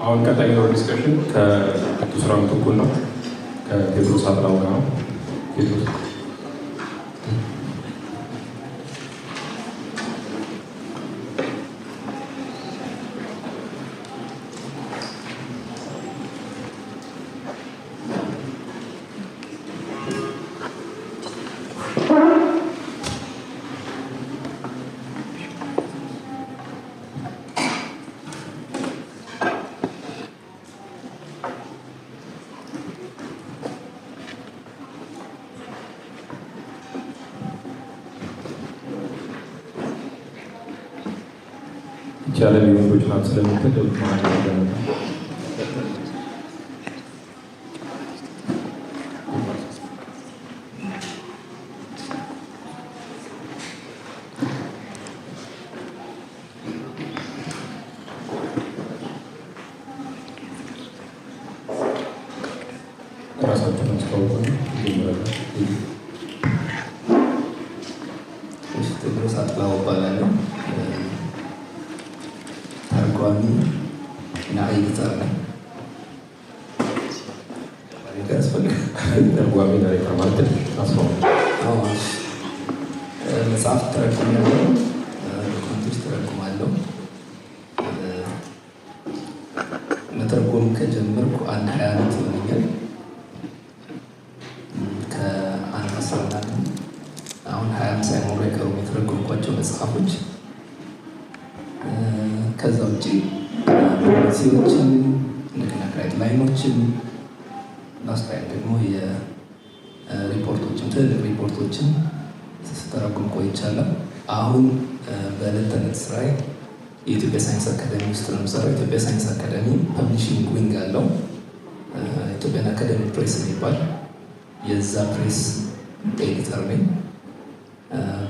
አሁን ቀጣይ ነው ዲስከሽን ከቱስራም ተኩል ነው ከቴዎድሮስ አጥላው ጋር ነው። ቴዎድሮስ ያለ ሊሆኖች ናት ስለምትል ማለት ነው። ራሳቸውን አስተዋውቁ። ቴዎድሮስ አጥላው እባላለሁ። ተርጓሚ እና ኤዲተር ነኝ። ተርጓሚ ዳይሬክተር ማለት አስፋው መጽሐፍ ተረጉማለሁ፣ ዶክመንቶች ተረጉማለሁ። መተርጎም ከጀመርኩ 20 ዓመት ይሆነኛል። ከአንድ 11 አሁን 20 ሳይሞሉ አይቀሩም የተረጎምኳቸው መጽሐፎች። ከዛ ውጭ ፖሊሲዎችን እንደገና ጋይድላይኖችን ላስታይል ደግሞ የሪፖርቶችን ትልልቅ ሪፖርቶችን ስተረጉም ቆይቻለሁ። አሁን በዕለት ተዕለት ስራዬ የኢትዮጵያ ሳይንስ አካዳሚ ውስጥ ነው የምሰራው። ኢትዮጵያ ሳይንስ አካዳሚ ፐብሊሽንግ ዊንግ አለው። ኢትዮጵያን አካዳሚ ፕሬስ የሚባል የዛ ፕሬስ ኤዲተር ነኝ።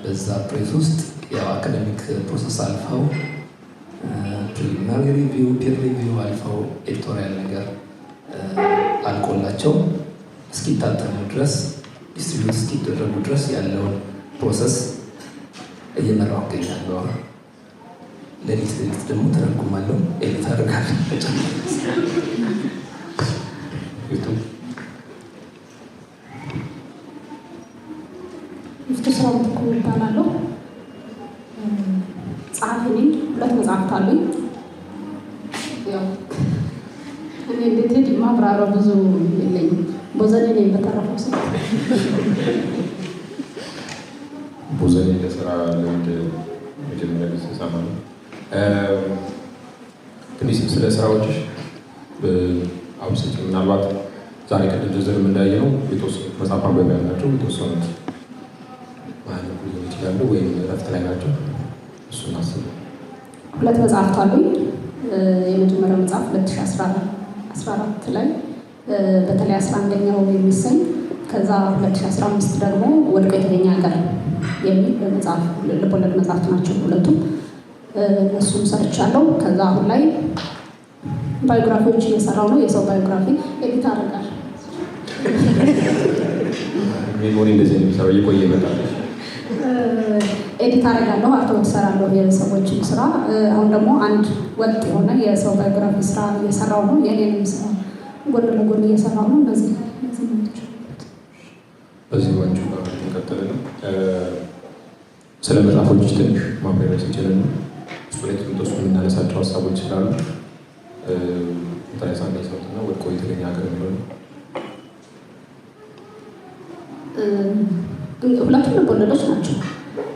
በዛ ፕሬስ ውስጥ ያው አካዳሚክ ፕሮሰስ አልፈው ፕሪሊሚናሪ ሪቪው፣ ፒር ሪቪው አልፈው ኤዲቶሪያል ነገር አልቆላቸው እስኪታተሙ ድረስ ዲስትሪቢዩት እስኪደረጉ ድረስ ያለውን ፕሮሰስ እየመራሁ እገኛለሁ። ሌሊት ደግሞ ተረጉማለሁ፣ ኤዲት አደርጋለሁ። ቱስራም ተኩል እባላለሁ። ጸሐፊ ነኝ። 2 መጽሐፍት አሉኝ። ያው እኔ እንዴት ማብራሪያው ብዙ የለኝም። ቦዘኔ ነኝ። በተረፈው ሰው ቦዘኔ ለስራ ልምድ መጀመሪያ ጊዜ ሰማ ነው። ትንሽ ስለ ስራዎችሽ አውስጭ ምናልባት ዛሬ ቅድም ዝርዝርም እንዳየ ነው የተወሰኑት መጽሐፍ አንበቢያ ናቸው፣ የተወሰኑት ማለቁ ሊሆን ይችላሉ ወይም ረፍት ላይ ናቸው። እሱን አስቡ። 2 መጽሐፍት አሉኝ። የመጀመሪያው መጽሐፍ 2014 ላይ በተለይ 11ኛው የሚሰኝ፣ ከዛ 2015 ደግሞ ወድቆ የተገኘ ሀገር የሚል መጽሐፍ ልቦለድ መጽሐፍት ናቸው ሁለቱም። እሱም ሰርቻለሁ። ከዛ አሁን ላይ ባዮግራፊዎች እየሰራው ነው። የሰው ባዮግራፊ ኤዲት አደርጋለሁ። ሜሞሪ እንደዚህ የሚሰራው እየቆየ ይመጣል። ኤዲት አደርጋለሁ፣ አርቶት እሰራለሁ የሰዎችን ስራ። አሁን ደግሞ አንድ ወጥ የሆነ የሰው ባዮግራፊ ስራ እየሰራው ነው። የኔንም ስራ ጎን ለጎን እየሰራው ነው። በዚህ ዋንጩ ጋር ተከተለ ነው። ስለ መጽሐፎች ትንሽ ማብራሪያ ሲችላል ነው። እሱ ላይ ተንተሱ የምናነሳቸው ሀሳቦች ስላሉ ኢንተረሳ እንዳይሰሩትና ወድቆ የተገኘ ሀገር ነው። ሁለቱም ልቦለዶች ናቸው።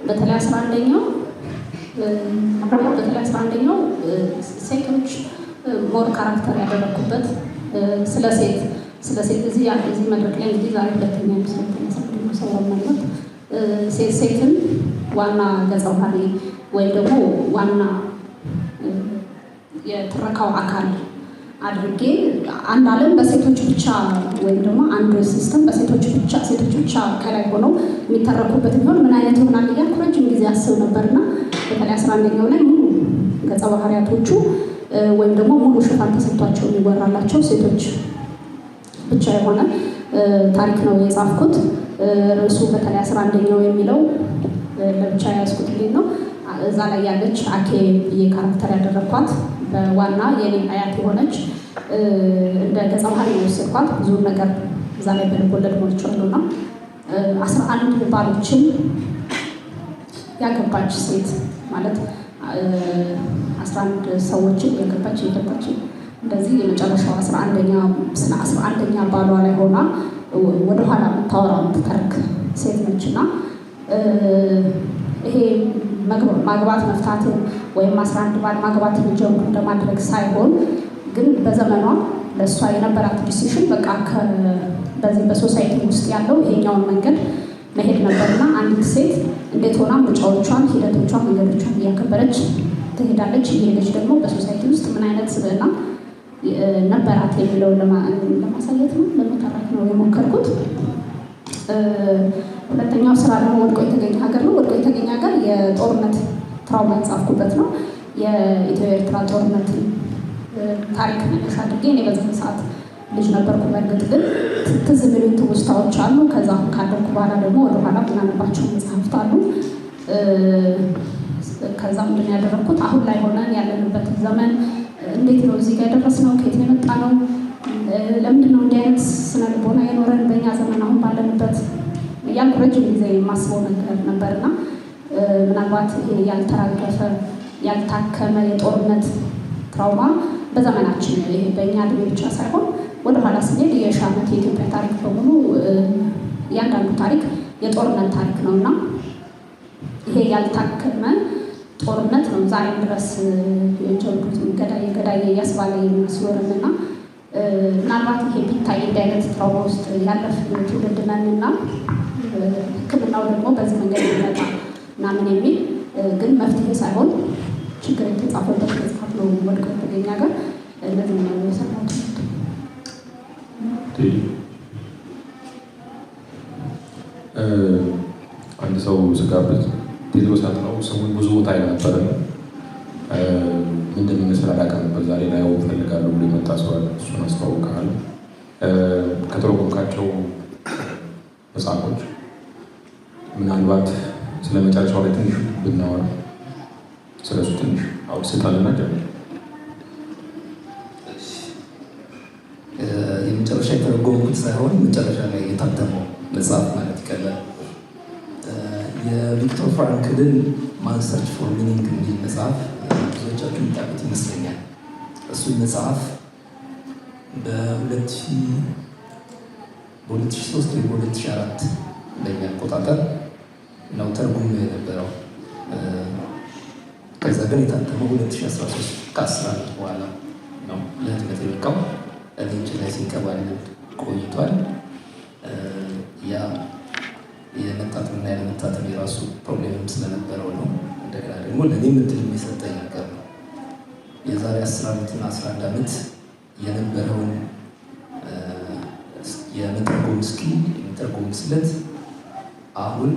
በተለይ 11ኛው ሴቶች ሞር ካራክተር ያደረኩበት ስለ ሴት እዚህ መድረክ ላይ እንግዲህ ዛሬ 2ኛ ሰው ማለት ሴትን ዋና ገጸ ባህሪ ወይም ደግሞ ዋና የትረካው አካል አድርጌ አንድ ዓለም በሴቶች ብቻ ወይም ደግሞ አንድ ሲስተም በሴቶች ብቻ ከላይ ሆነው የሚተረኩበት ቢሆን ምን አይነት ይሆናል እያልኩ ረጅም ጊዜ አስብ ነበርና በተለይ 11ኛው ላይ ሙሉ ገጸ ባህሪያቶቹ ወይም ደግሞ ሙሉ ሽፋን ተሰጥቷቸው የሚወራላቸው ሴቶች ብቻ የሆነ ታሪክ ነው የጻፍኩት። ርዕሱ በተለይ 11ኛው የሚለው ለብቻ ያዝኩት ነው። እዛ ላይ ያለች አኬ ብዬ ካራክተር ያደረኳት በዋና የኔ አያት የሆነች እንደ ገጸ ባህሪ የወሰድኳት ብዙ ነገር እዛ ላይ በልብ ወለድ ሞልቻለሁና 11 ባሎችን ያገባች ሴት ማለት 11 ሰዎችን ያገባች የገባች እንደዚህ የመጨረሻው 11ኛ ባሏ ላይ ሆና ወደኋላ የምታወራው የምትተርክ ሴት ነችና ይሄ ማግባት መፍታትን ወይም 11 ባል ማግባት ጀምሮ እንደማድረግ ሳይሆን ግን በዘመኗ ለእሷ የነበራት ዲሲሽን በቃ በዚህ በሶሳይቲ ውስጥ ያለው ይሄኛውን መንገድ መሄድ ነበርና አንዲት ሴት እንዴት ሆና ምርጫዎቿን፣ ሂደቶቿን፣ መንገዶቿን እያከበረች ትሄዳለች። እየሄደች ደግሞ በሶሳይቲ ውስጥ ምን አይነት ስብዕና ነበራት የሚለውን ለማሳየት ነው ለመተረክ ነው የሞከርኩት። ሁለተኛው ስራ ደግሞ ወድቆ የተገኘ ሀገር ነው። ወድቆ የተገኘ ሀገር የጦርነት ትራውማ የጻፍኩበት ነው። የኢትዮ ኤርትራ ጦርነት ታሪክ መነሻ አድርጌ እኔ በዚህ ሰዓት ልጅ ነበርኩ። በእርግጥ ግን ትዝ የሚሉኝ ትውስታዎች አሉ። ከዛ ካደርኩ በኋላ ደግሞ ወደኋላ ምናነባቸው መጽሐፍት አሉ። ከዛ ምንድን ያደረግኩት አሁን ላይ ሆነን ያለንበት ዘመን እንዴት ነው እዚህ ጋር የደረስነው? ከየት ነው የመጣ ነው? ለምንድን ነው እንዲህ አይነት ስነ ልቦና የኖረን በእኛ ዘመን አሁን ባለንበት እያልኩ ረጅም ጊዜ የማስበው ነገር ነበርና ምናልባት ይሄ ያልተራገፈ ያልታከመ የጦርነት ትራውማ በዘመናችን ይሄ በእኛ ዕድሜ ብቻ ሳይሆን ወደኋላ ስንሄድ የሺህ ዓመት የኢትዮጵያ ታሪክ በሙሉ እያንዳንዱ ታሪክ የጦርነት ታሪክ ነው እና ይሄ ያልታከመ ጦርነት ነው ዛሬም ድረስ የጀመሩት ገዳይ እያስባለ የሚመስሎንም እና ምናልባት ይሄ ቢታይ እንዲህ አይነት ትራውማ ውስጥ ያለፍን ትውልድ ነን እና ሕክምናው ደግሞ በዚህ መንገድ ይመጣ ምናምን የሚል ግን መፍትሄ ሳይሆን ችግር የተጻፈበት መጽሐፍ ነው። ወድቆ የተገኘ ሀገር እነዚህ ነው የሰራሁት። አንድ ሰው ስጋብዝ ቴዎድሮስ ነው ስሙን ብዙ ቦታ ነበረ እንደሚመስል አላውቅም ነበር። ዛሬ ላይ ያው እፈልጋለሁ ብሎ የመጣ ሰው አለ። እሱን አስተዋውቅሃለሁ። ከተረጎምካቸው መጽሐፎች ምናልባት ስለ መጨረሻው ላይ ትንሽ ብናወራ ስለሱ ትንሽ አውስታልና ጀምር። የመጨረሻ የተረጎምኩት ሳይሆን መጨረሻ ላይ የታተመው መጽሐፍ ማለት ይቀላል። የቪክቶር ፍራንክልን ማን ሰርች ፎር ሚኒንግ የሚል መጽሐፍ ብዙዎቻችሁ የምታውቁት ይመስለኛል። እሱን መጽሐፍ በ2003 ወይ በ2004 እንደኛ አቆጣጠር ነው ተርጉሞ የነበረው። ከዛ ግን የታተመው 2013 ከ10 ዓመት በኋላ ነው ለህትመት የበቃው። እኔ እጅ ላይ ሲንከባለል ቆይቷል። ያ የመታተምና ያለመታተም የራሱ ፕሮብሌምም ስለነበረው ነው። እንደገና ደግሞ ለእኔም እድል የሰጠኝ ነገር ነው። የዛሬ 10 ዓመትና 11 ዓመት የነበረውን የመተርጎም የመተርጎም ስለት አሁን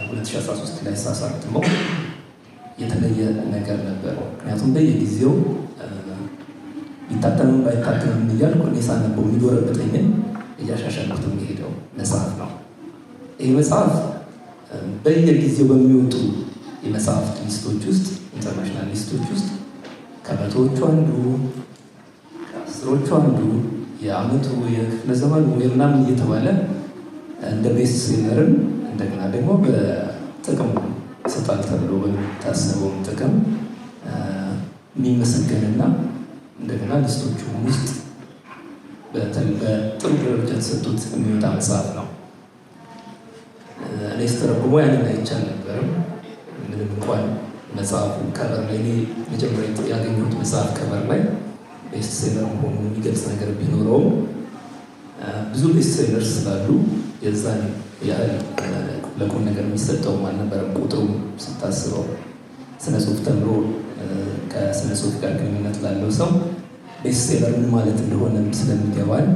2013 ላይ ሳሳትመው የተለየ ነገር ነበረው። ምክንያቱም በየጊዜው ቢታተምም ባይታተምም እያልኩ እኔ ሳነበው የሚጎረብጠኝን እያሻሻልኩት የሚሄደው መጽሐፍ ነው። ይህ መጽሐፍ በየጊዜው በሚወጡ የመጽሐፍት ሊስቶች ውስጥ ኢንተርናሽናል ሊስቶች ውስጥ ከመቶዎቹ አንዱ ከአስሮቹ አንዱ የዓመቱ የክፍለ ዘመኑ ምናምን እየተባለ እንደ ቤስት ሴለርም እንደገና ደግሞ በጥቅም ይሰጣል ተብሎ በሚታሰበውም ጥቅም የሚመሰገንና እንደገና ሊስቶቹ ውስጥ በጥሩ ደረጃ ተሰጡት የሚወጣ መጽሐፍ ነው። እኔ ስተረጉሞ ያንን አይቻል ነበርም። ምንም እንኳን መጽሐፉ ከበር ላይ እኔ መጀመሪያ ያገኘሁት መጽሐፍ ከበር ላይ ቤስት ሴለር መሆኑ የሚገልጽ ነገር ቢኖረውም ብዙ ቤስት ሴለር ስላሉ የዛን ያህል ለቁም ነገር የሚሰጠውም አልነበረም። ቁጥሩ ስታስበው ስነ ጽሁፍ ተምሮ ከስነ ጽሁፍ ጋር ግንኙነት ላለው ሰው ቤስት ሴለር ምን ማለት እንደሆነ ስለሚገባል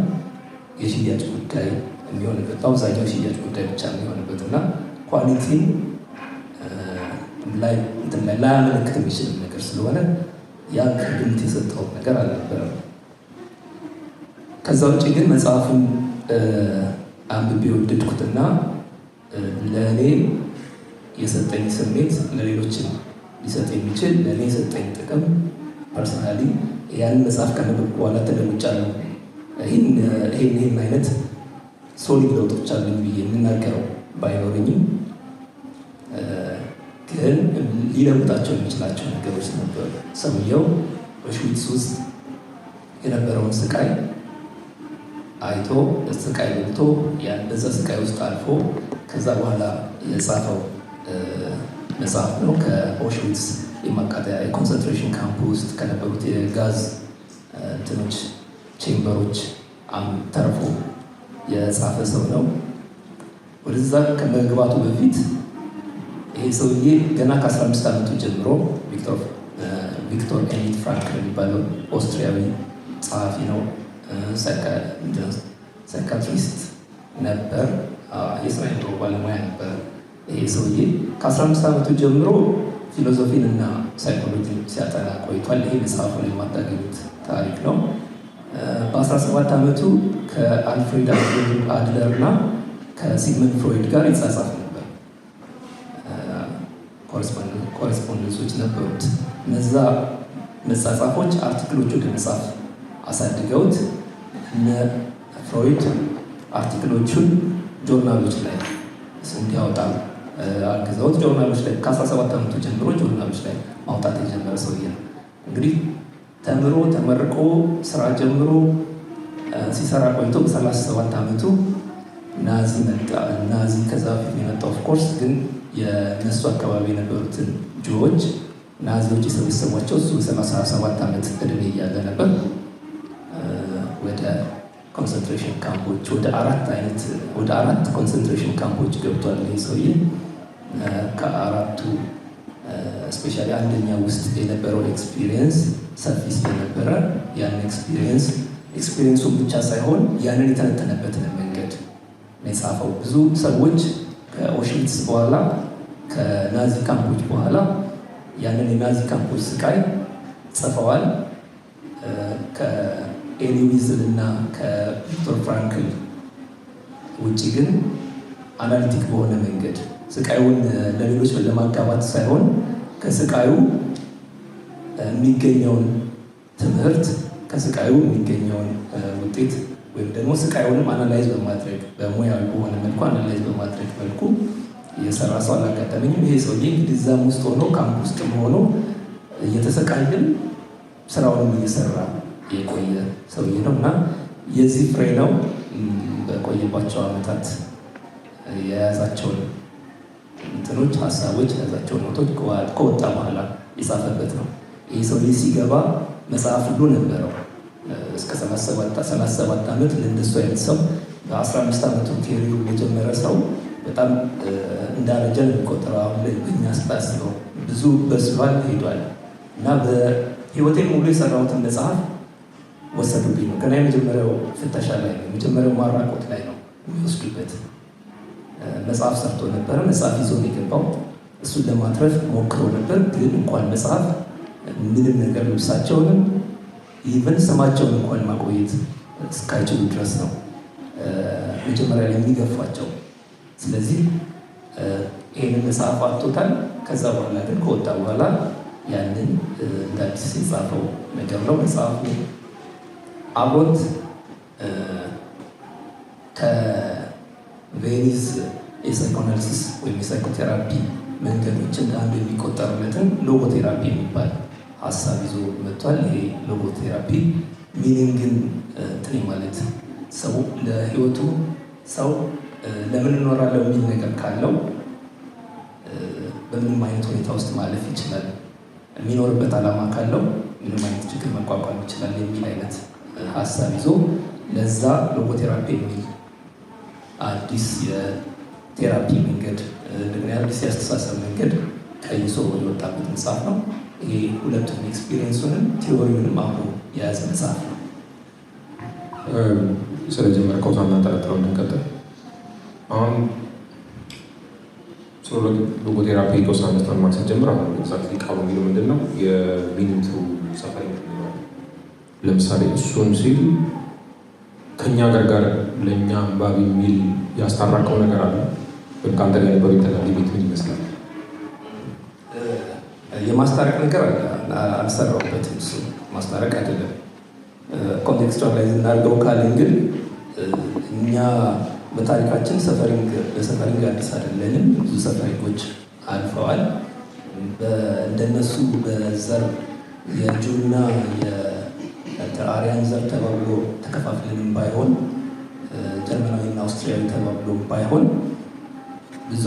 የሽያጭ ጉዳይ የሚሆንበት በአብዛኛው ሽያጭ ጉዳይ ብቻ የሚሆንበት እና ኳሊቲ ላይ ላያመለክት የሚችል ነገር ስለሆነ ያ ግምት የሰጠው ነገር አልነበረም። ከዛ ውጭ ግን መጽሐፉን አንብቤ የወደድኩትና ለእኔ የሰጠኝ ስሜት ለሌሎችም ሊሰጥ የሚችል ለእኔ የሰጠኝ ጥቅም ፐርሰናሊ ያንን መጽሐፍ ካነበብኩ በኋላ ተለውጫለሁ። ይህን አይነት ሶሊድ ለውጦች አሉኝ ብዬ የምናገረው ባይኖረኝም ግን ሊለውጣቸው የሚችላቸው ነገሮች ነበሩ። ሰውየው በሽዊትስ ውስጥ የነበረውን ስቃይ አይቶ ስቃይ በልቶ በዛ ስቃይ ውስጥ አልፎ ከዛ በኋላ የጻፈው መጽሐፍ ነው። ከኦሽዊትስ የማቃጠያ የኮንሰንትሬሽን ካምፕ ውስጥ ከነበሩት የጋዝ እንትኖች ቼምበሮች ተርፎ የጻፈ ሰው ነው። ወደዛ ከመግባቱ በፊት ይሄ ሰውዬ ገና ከ15 ዓመቱ ጀምሮ ቪክቶር ኤኒት ፍራንክል የሚባለው ኦስትሪያዊ ጸሐፊ ነው። ሳይካትሪስት ነበር። የስነ አእምሮ ባለሙያ ነበር። ይሄ ሰውዬ ከ15 ዓመቱ ጀምሮ ፊሎዞፊን እና ሳይኮሎጂን ሲያጠና ቆይቷል። ይሄ መጽሐፉ ላይ የማታገኙት ታሪክ ነው። በ17 ዓመቱ ከአልፍሬድ አድለር እና ከሲግመንድ ፍሮይድ ጋር ይጻጻፍ ነበር። ኮሬስፖንደንሶች ነበሩት። እነዛ መጻጻፎች አርቲክሎች ወደ መጽሐፍ አሳድገውት እነ ፍሮይድ አርቲክሎቹን ጆርናሎች ላይ እንዲያወጣ አግዘውት ጆርናሎች ላይ ከ17 ዓመቱ ጀምሮ ጆርናሎች ላይ ማውጣት የጀመረ ሰውዬ ነው። እንግዲህ ተምሮ ተመርቆ ስራ ጀምሮ ሲሰራ ቆይቶ በ37 ዓመቱ ናዚ መጣ። ናዚ ከዛ በፊት የመጣው ኦፍኮርስ ግን የነሱ አካባቢ የነበሩትን ጆዎች ናዚዎች የሰበሰቧቸው እሱ 37 ዓመት ዕድሜ እያለ ነበር። ወደ ኮንሰንትሬሽን ካምፖች ወደ አራት ኮንሰንትሬሽን ካምፖች ገብቷል። ይህ ሰውዬ ከአራቱ ስፔሻሊ አንደኛ ውስጥ የነበረው ኤክስፒሪየንስ ሰፊ ስለነበረ ያን ኤክስፒሪየንሱን ብቻ ሳይሆን ያንን የተነተነበትን መንገድ ነው የጻፈው። ብዙ ሰዎች ከኦሽዊትስ በኋላ ከናዚ ካምፖች በኋላ ያንን የናዚ ካምፖች ስቃይ ጽፈዋል። ከኤሊ ዊዝል እና ከቪክቶር ፍራንክል ውጭ ግን አናሊቲክ በሆነ መንገድ ስቃዩን ለሌሎች ለማጋባት ሳይሆን ከስቃዩ የሚገኘውን ትምህርት ከስቃዩ የሚገኘውን ውጤት ወይም ደግሞ ስቃዩንም አናላይዝ በማድረግ በሙያዊ በሆነ መልኩ አናላይዝ በማድረግ መልኩ የሰራ ሰው አላጋጠመኝም። ይሄ ሰውዬ እንግዲህ እዛም ውስጥ ሆኖ ካምፕ ውስጥ ሆኖ እየተሰቃየም ስራውንም እየሰራ የቆየ ሰውዬ ነው እና የዚህ ፍሬ ነው በቆየባቸው ዓመታት የያዛቸውን እንትኖች ሀሳቦች የያዛቸውን ኖቶች ከወጣ በኋላ የጻፈበት ነው። ይህ ሰውዬ ሲገባ መጽሐፍ ሁሉ ነበረው። እስከ 37 ዓመት ለእንደሱ አይነት ሰው በ15 ዓመቱ ኬሪሩ የጀመረ ሰው በጣም እንዳረጀ ነው የሚቆጠረው። አሁን ላይ በእኛ ስታስበው ብዙ በስሏል ሄዷል እና በህይወቴን ሙሉ የሰራሁትን መጽሐፍ ወሰዱብኝ ነው። ገና የመጀመሪያው ፍተሻ ላይ ነው፣ የመጀመሪያው ማራቆት ላይ ነው የሚወስዱበት። መጽሐፍ ሰርቶ ነበረ። መጽሐፍ ይዞ ነው የገባው። እሱን ለማትረፍ ሞክሮ ነበር። ግን እንኳን መጽሐፍ ምንም ነገር ልብሳቸውንም ኢቨን ስማቸውን እንኳን ማቆየት እስካይችሉ ድረስ ነው መጀመሪያ ላይ የሚገፏቸው። ስለዚህ ይህንን መጽሐፍ አጥቶታል። ከዛ በኋላ ግን ከወጣ በኋላ ያንን እንደ አዲስ የጻፈው ነገር ነው። መጽሐፉ አብሮት ከቬኒስ የሳይኮአናሊሲስ ወይም የሳይኮቴራፒ መንገዶች እንደ አንዱ የሚቆጠሩለትን ሎጎቴራፒ የሚባል ሀሳብ ይዞ መጥቷል። ይሄ ሎጎቴራፒ ሚኒንግን እንትን ማለት ሰው ለህይወቱ ሰው ለምን እኖራለሁ የሚል ነገር ካለው በምንም አይነት ሁኔታ ውስጥ ማለፍ ይችላል። የሚኖርበት ዓላማ ካለው ምንም አይነት ችግር መቋቋም ይችላል የሚል አይነት ሀሳብ ይዞ ለዛ ሎጎቴራፒ የሚል አዲስ የቴራፒ መንገድ እንደገና አዲስ የአስተሳሰብ መንገድ ቀይሶ የወጣበት መጽሐፍ ነው። ይሄ ሁለቱም ኤክስፒሪየንሱንም ቲዎሪውንም አብሮ የያዘ መጽሐፍ ነው። ስለጀመርከው ሳናጠረጥረው እንድንቀጥል አሁን ሎጎቴራፒ የተወሰነ ማስተማር ስንጀምር አሁን ኤግዛክትሊ ቃሉ የሚለው ምንድን ነው? የሚኒንግ ትሩ ሰፈሪንግ ነው። ለምሳሌ እሱን ሲል ከእኛ ጋር ለእኛ አንባቢ የሚል ያስታራቀው ነገር አለ። ወይም ከአንተ ጋር የነበሩ የተለያዩ ቤት ምን ይመስላል? የማስታረቅ ነገር አልሰራሁበትም። እሱ ማስታረቅ አይደለም። ኮንቴክስቹዋላይዝ እናድርገው ካልን ግን እኛ በታሪካችን ለሰፈሪንግ አዲስ አይደለንም። ብዙ ሰፈሪንጎች አልፈዋል። እንደነሱ በዘር የጁና የአርያን ዘር ተባብሎ ተከፋፍለንም ባይሆን ጀርመናዊና አውስትሪያዊ ተባብሎ ባይሆን ብዙ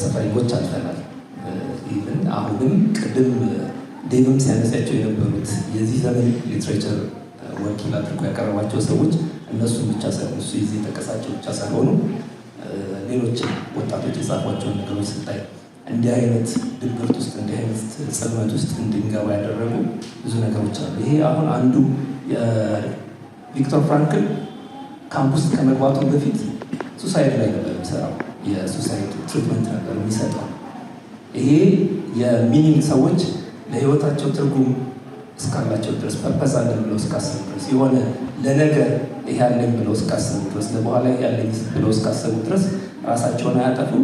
ሰፈሪንጎች አልፈናል። ኢቭን አሁንም ቅድም ዴቭም ሲያነሳቸው የነበሩት የዚህ ዘመን ሊትሬቸር ወኪል አድርጎ ያቀረባቸው ሰዎች እነሱን ብቻ ሳይሆኑ እሱ የዚህ የጠቀሳቸው ብቻ ሳይሆኑ ሌሎችም ወጣቶች የጻፏቸውን ነገሮች ስታይ እንዲህ አይነት ድብርት ውስጥ እንዲህ አይነት ጽልመት ውስጥ እንድንገባ ያደረጉ ብዙ ነገሮች አሉ። ይሄ አሁን አንዱ የቪክቶር ፍራንክል ካምፕ ውስጥ ከመግባቱ በፊት ሱሳይድ ላይ ነበር የሚሰራው። የሱሳይድ ትሪትመንት ነበር የሚሰጠው። ይሄ የሚኒንግ ሰዎች ለህይወታቸው ትርጉም እስካላቸው ድረስ ፐርፐዝ አለን ብለው እስካሰቡ ድረስ የሆነ ለነገ ይሄ ያለኝ ብለው እስካሰቡ ድረስ ለበኋላ ይሄ ያለኝ ብለው እስካሰቡ ድረስ ራሳቸውን አያጠፉም፣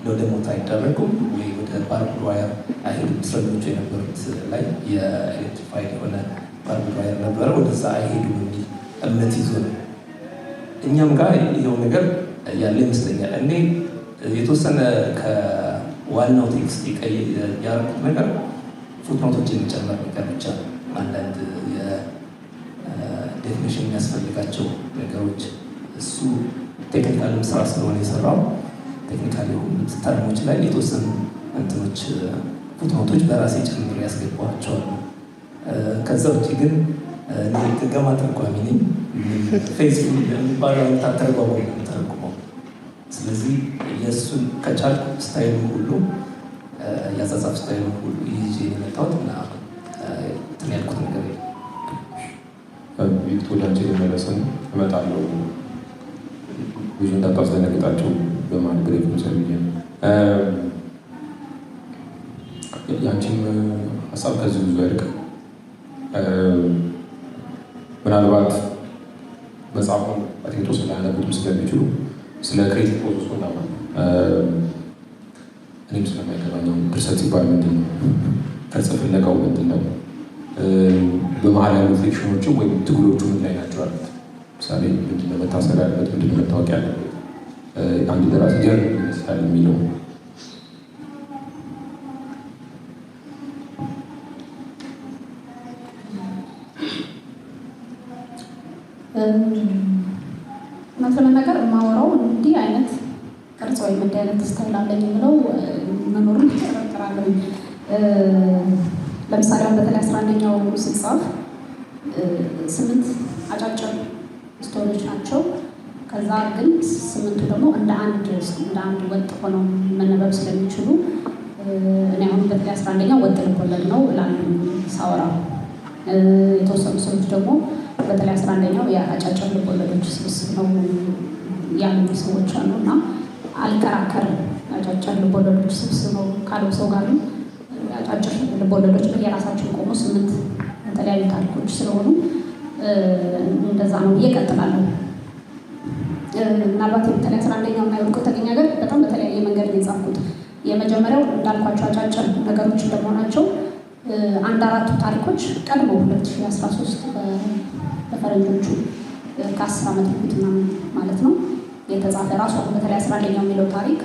ወደ ሞት አይደረጉም ወይ ወደ ባርብድ ዋየር አይሄዱም። እስረኞቹ የነበሩት ላይ የኤሌክትሪፋይድ የሆነ ባርብድ ዋየር ነበረ፣ ወደዛ አይሄዱም የሚል እምነት ይዞ ነው። እኛም ጋር ይኸው ነገር ያለ ይመስለኛል። እኔ የተወሰነ ከዋናው ቴክስት ያደረኩት ነገር ፉትኖቶች የሚጨመር ነገር ብቻ ነው። አንዳንድ የዴፊኒሽን የሚያስፈልጋቸው ነገሮች እሱ ቴክኒካልም ስራ ስለሆነ የሰራው ቴክኒካል የሆኑት ተርሞች ላይ የተወሰኑ እንትኖች ፉትኖቶች በራሴ ጨምሮ ያስገባቸዋል። ከዛ ውጭ ግን ገማ ተርጓሚ ነኝ። ፌስቡክ የሚባለው አይነት አተረጓጓሚ ነው የምተረጉመው። ስለዚህ የእሱን ከቻልኩ ስታይሉ ሁሉ የአጻጻፍ ስታይሉ ሁሉ ይዤ የመጣሁት እና እንትን ያልኩት ነገር ቪክቶሪያ የመለሰን እመጣለሁ ብዙ እንዳታስደነግጣቸው በማለት ብሬክ ሰብዬ ያንቺም ሀሳብ ከዚህ ብዙ አይርቅ። ምናልባት መጽሐፉን አቴንቶ ስላያነቡትም ስለሚችሉ ስለ ክሬቲቭ ፕሮሰሱ እናማ እኔም ስለማይገባኛው ድርሰት ሲባል ምንድን ነው፣ ቅርጽ ፍለጋው ምንድን ነው፣ በመሀል ያሉ ፍሪክሽኖችም ወይም ትግሎቹ ምን ላይ ናቸው አሉት። ምሳሌ ምንድነው መታሰብ ያለበት፣ ምንድነው መታወቅ ያለበት፣ አንድ ደራሲ ጀር ይመስላል የሚለው እውነት ለመናገር የማወራው እንዲህ አይነት ቅርጽ ወይም እንዲህ አይነት ስታይል አለኝ የምለው መኖሩን እጠረጥራለሁ። ለምሳሌ አሁን በተለይ 11ኛው ስጻፍ 8 አጫጭር ስቶሪዎች ናቸው። ከዛ ግን 8ቱ ደግሞ እንደ አንድ ወጥ ሆነው መነበብ ስለሚችሉ እኔ አሁን በተለይ 11ኛው ወጥ ልቦለድ ነው እላለሁ ሳወራ። የተወሰኑ ሰዎች ደግሞ በተለይ 11ኛው የአጫጭር ልቦለዶች ስብስብ ነው ያሉ ሰዎች አሉ እና አልከራከርም። አጫጭር ልቦለዶች ስብስብ ነው ካለው ሰው ጋር አጫጭር ልቦለዶች በየራሳቸው ቆሞ 8 የተለያዩ ታሪኮች ስለሆኑ እንደዛ ነው ብዬ እቀጥላለሁ። ምናልባት በተለይ 11ኛው እና የወርቁ ተገኘ ሀገር በጣም በተለያየ መንገድ ነው የጻፍኩት። የመጀመሪያው እንዳልኳቸው አጫጭር ነገሮች እንደመሆናቸው 1-4ቱ ታሪኮች ቀድሞ 2013 በፈረንጆቹ ከ10 ዓመት በፊት ማለት ነው የተጻፈ ራሱ በተለይ 11ኛው የሚለው ታሪክ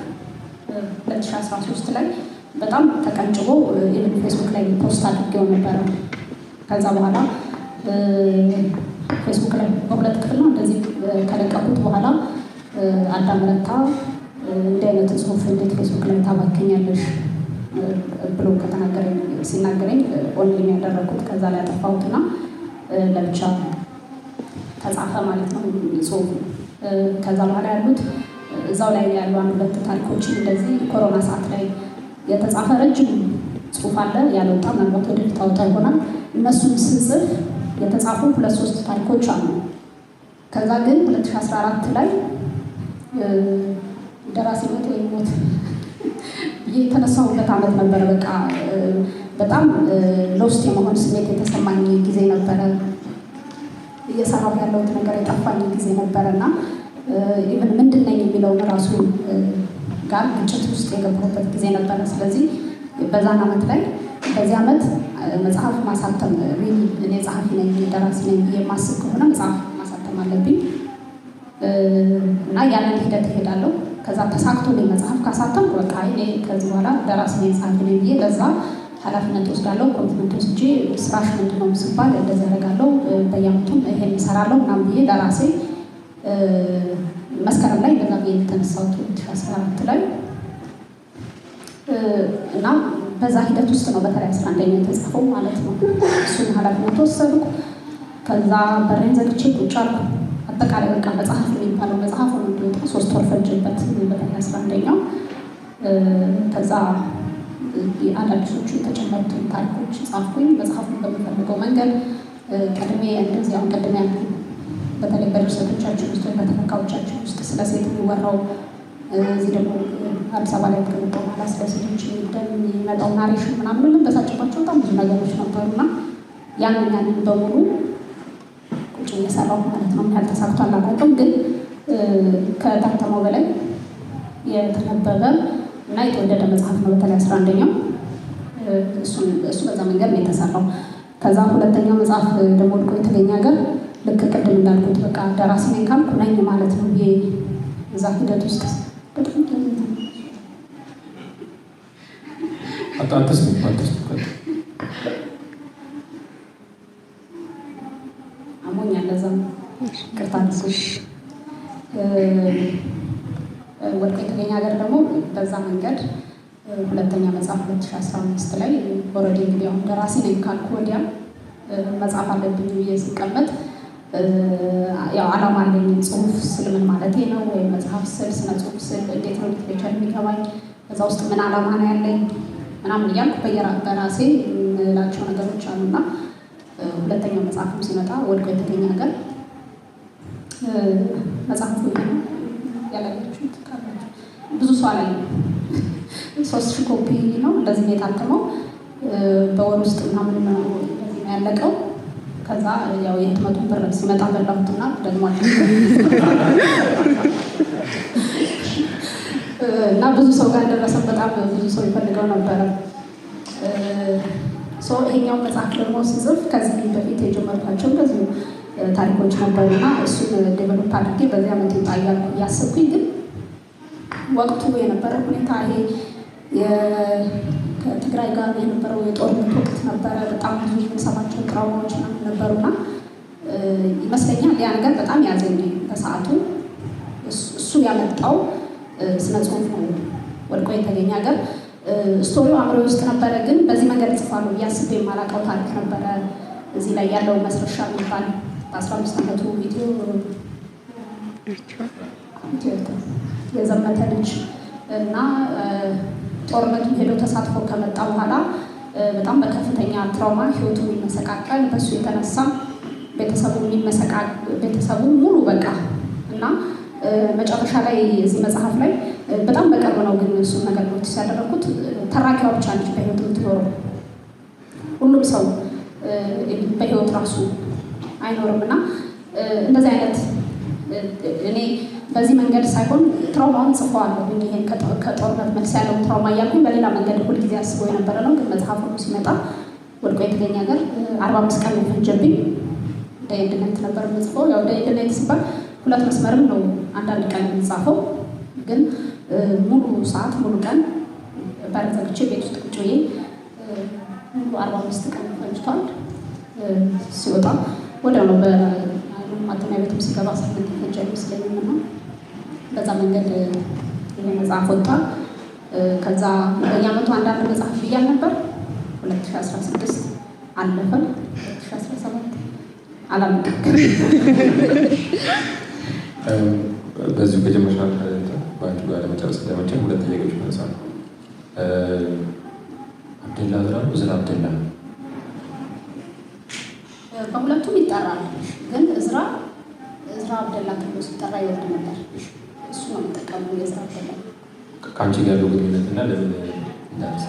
2013 ላይ በጣም ተቀንጭቦ ፌስቡክ ላይ ፖስት አድርጌው ነበረ። ከዛ በኋላ ፌስቡክ ላይ በሁለት ክፍል ነው እንደዚህ ከለቀቁት በኋላ አዳም ረታ እንዲህ አይነት ጽሁፍ እንዴት ፌስቡክ ላይ ታባክኛለሽ ብሎ ሲናገረኝ ኦንላይን ያደረኩት ከዛ ላይ ያጠፋሁትና ለብቻ ተጻፈ ማለት ነው ጽሁፍ። ከዛ በኋላ ያሉት እዛው ላይ ያሉ 1-2 ታሪኮችን እንደዚህ ኮሮና ሰዓት ላይ የተጻፈ ረጅም ጽሁፍ አለ ያልወጣ፣ ምናልባት ወደፊት ታወጣ ይሆናል። እነሱን ስጽፍ የተጻፉ 2-3 ታሪኮች አሉ። ከዛ ግን 2014 ላይ ደራሲ ሞት ወይ ሞት የተነሳሁበት ዓመት ነበረ። በቃ በጣም ሎስት የመሆን ስሜት የተሰማኝ ጊዜ ነበረ። እየሰራሁ ያለሁት ነገር የጠፋኝ ጊዜ ነበረ እና ኢቨን ምንድን ነኝ የሚለውን ራሱ ጋር ግጭት ውስጥ የገባሁበት ጊዜ ነበረ። ስለዚህ በዛን ዓመት ላይ በዚህ ዓመት መጽሐፍ ማሳተም እኔ ጸሐፊ ነኝ ደራሲ ነኝ የማስብ ከሆነ መጽሐፍ ማሳተም አለብኝ እና ያንን ሂደት እሄዳለሁ። ከዛ ተሳክቶልኝ መጽሐፍ ካሳተምኩ በቃ እኔ ከዚህ በኋላ ደራሲ ነኝ ጸሐፊ ነኝ ብዬ ለዛ ኃላፊነት ወስዳለሁ። ኮሚትመንት ወስጄ ስራሽ ምንድን ነው ስባል እንደዚህ ያደርጋለሁ በየዓመቱም ይሄን እሰራለሁ ምናምን ብዬ ለራሴ መስከረም ላይ እንደዛ ብዬ የተነሳሁት 2014 ላይ እና በዛ ሂደት ውስጥ ነው በተለይ 11ኛ የተጻፈው ማለት ነው። እሱን ኃላፊነት ወሰድኩ። ከዛ በሬን ዘግቼ ቁጭ አልኩ። አጠቃላይ በቃ መጽሐፍ የሚባለው መጽሐፍ ነው እንዲወጣ 3 ወር ፈጀበት በተለይ 11ኛው። ከዛ አዳዲሶቹ የተጨመሩትን ታሪኮች ጻፍኩኝ። መጽሐፉን በሚፈልገው መንገድ ቀድሜ እንደዚህ አሁን ቀድሜ ያልኩ በተለይ በድርሰቶቻችን ውስጥ ወይም በተመካዎቻችን ውስጥ ስለ ሴት የሚወራው እዚህ ደግሞ አዲስ አበባ ላይ ከመጣሁ በኋላ ስለ ሴቶች የሚመጣው ናሬሽን ምናምን የምንበሳጭባቸው በጣም ብዙ ነገሮች ነበሩና ያንን በሙሉ ቁጭ እየሰራሁ ማለት ነው። ምን ያህል ተሳክቷል አላውቅም፣ ግን ከታተመው በላይ የተነበበ እና የተወደደ መጽሐፍ ነው። በተለይ 11ኛው እሱ በዛ መንገድ ነው የተሰራው። ከዛ ሁለተኛው መጽሐፍ ደግሞ ወድቆ የተገኘ ሀገር ልክ ቅድም እንዳልኩት በቃ ደራሲ ነኝ ካልኩ ነኝ ማለት ነው። ይሄ እዛ ሂደት ውስጥ በጣም አሞኛል። ለዛም ቅርታ ወድቆ የተገኘ ሀገር ደግሞ በዛ መንገድ ሁለተኛ መጽሐፍ 2015 ላይ ኦልሬዲ እንግዲህ አሁን ደራሲ ነኝ ካልኩ ወዲያ መጽሐፍ አለብኝ ብዬ ስቀመጥ ያው ዓላማ አለኝ። ጽሁፍ ስል ምን ማለቴ ነው ወይም መጽሐፍ ስል ስነ ጽሁፍ ስል እንዴት ነው ሊትሬቸር የሚገባኝ በዛ ውስጥ ምን ዓላማ ነው ያለኝ ምናምን እያልኩ በራሴ የምላቸው ነገሮች አሉና ሁለተኛው መጽሐፍም ሲመጣ ወድቆ የተገኘ ሀገር መጽሐፉ ያላችሁት ካላችሁ ብዙ ሰው ላይ 3000 ኮፒ ነው እንደዚህ የታተመው በወር ውስጥ ምናምን ነው ያለቀው። ከዛ ያው የህትመቱን ብር ሲመጣ በላሁትና ደግሞ እና ብዙ ሰው ጋር ደረሰ። በጣም ብዙ ሰው ይፈልገው ነበረ። ይሄኛው መጽሐፍ ደግሞ ስጽፍ ከዚህ በፊት የጀመርኳቸው እንደዚሁ ታሪኮች ነበሩና እሱን ዴቨሎፕ አድርጌ በዚህ ዓመት ይጣያል እያሰብኩኝ፣ ግን ወቅቱ የነበረ ሁኔታ ይሄ ከትግራይ ጋር የነበረው የጦርነት ወቅት ነበረ። በጣም ብዙ የምንሰማቸው ትራውማዎች ነበሩና ይመስለኛል ያ ነገር በጣም ያዘኝ በሰዓቱ። እሱ ያመጣው ስነ ጽሁፍ ነው ወድቆ የተገኘ ሀገር። ስቶሪው አእምሮ ውስጥ ነበረ፣ ግን በዚህ መንገድ ጽፋለሁ እያስቤ የማላውቀው ታሪክ ነበረ። እዚህ ላይ ያለው መስረሻ የሚባል በ15 ዓመቱ ኢትዮ የዘመተ ልጅ እና ጦርነቱ ሄዶ ተሳትፎ ከመጣ በኋላ በጣም በከፍተኛ ትራውማ ህይወቱ የሚመሰቃቀል በእሱ የተነሳ ቤተሰቡ ሙሉ በቃ እና መጨረሻ ላይ እዚህ መጽሐፍ ላይ በጣም በቅርብ ነው፣ ግን እሱን ነገር ኖቲስ ያደረኩት ተራኪዋ ብቻ ነች በህይወት የምትኖረው። ሁሉም ሰው በህይወት ራሱ አይኖርም እና እንደዚህ አይነት እኔ በዚህ መንገድ ሳይሆን ትራውማውን ጽፈዋለሁ። ይሄን ከጦርነት መልስ ያለውን ትራውማ እያልኩኝ በሌላ መንገድ ሁልጊዜ አስበው የነበረ ነው። ግን መጽሐፉ ሲመጣ ወድቆ የተገኘ ሀገር 45 ቀን የፈጀብኝ ዳይድነት ነበር የምጽፈው። ያው ዳይድነት ሲባል 2 መስመርም ነው አንዳንድ ቀን የሚጻፈው፣ ግን ሙሉ ሰዓት ሙሉ ቀን በረዘግቼ ቤት ውስጥ ቁጭ ብዬ 45 ቀን ፈጅቷል። ሲወጣ ወደ ነው በማተሚያ ቤትም ሲገባ ሳምንት ፈጀ ይመስለኛል እና በዛ መንገድ ይሄ መጽሐፍ ወጣ። ከዛ በየዓመቱ አንዳንድ መጽሐፍ ብያል ነበር። 2016 አለፈ፣ 2017 አላመጣም። በዚሁ ከጀመርሻል ባንቹ ጋር ለመጨረስ ለመቼም 2 ጥያቄዎች መልሳል። አብደላ እዝራ አብደላ በሁለቱም ይጠራል፣ ግን እዝራ አብደላ ተብሎ ሲጠራ ይወድ ነበር። እሱ ነው የሚጠቀሙ የእዝራ አብደላ። ከአንቺ ጋር ያለው ግንኙነት እና ለምን እንዳነሳ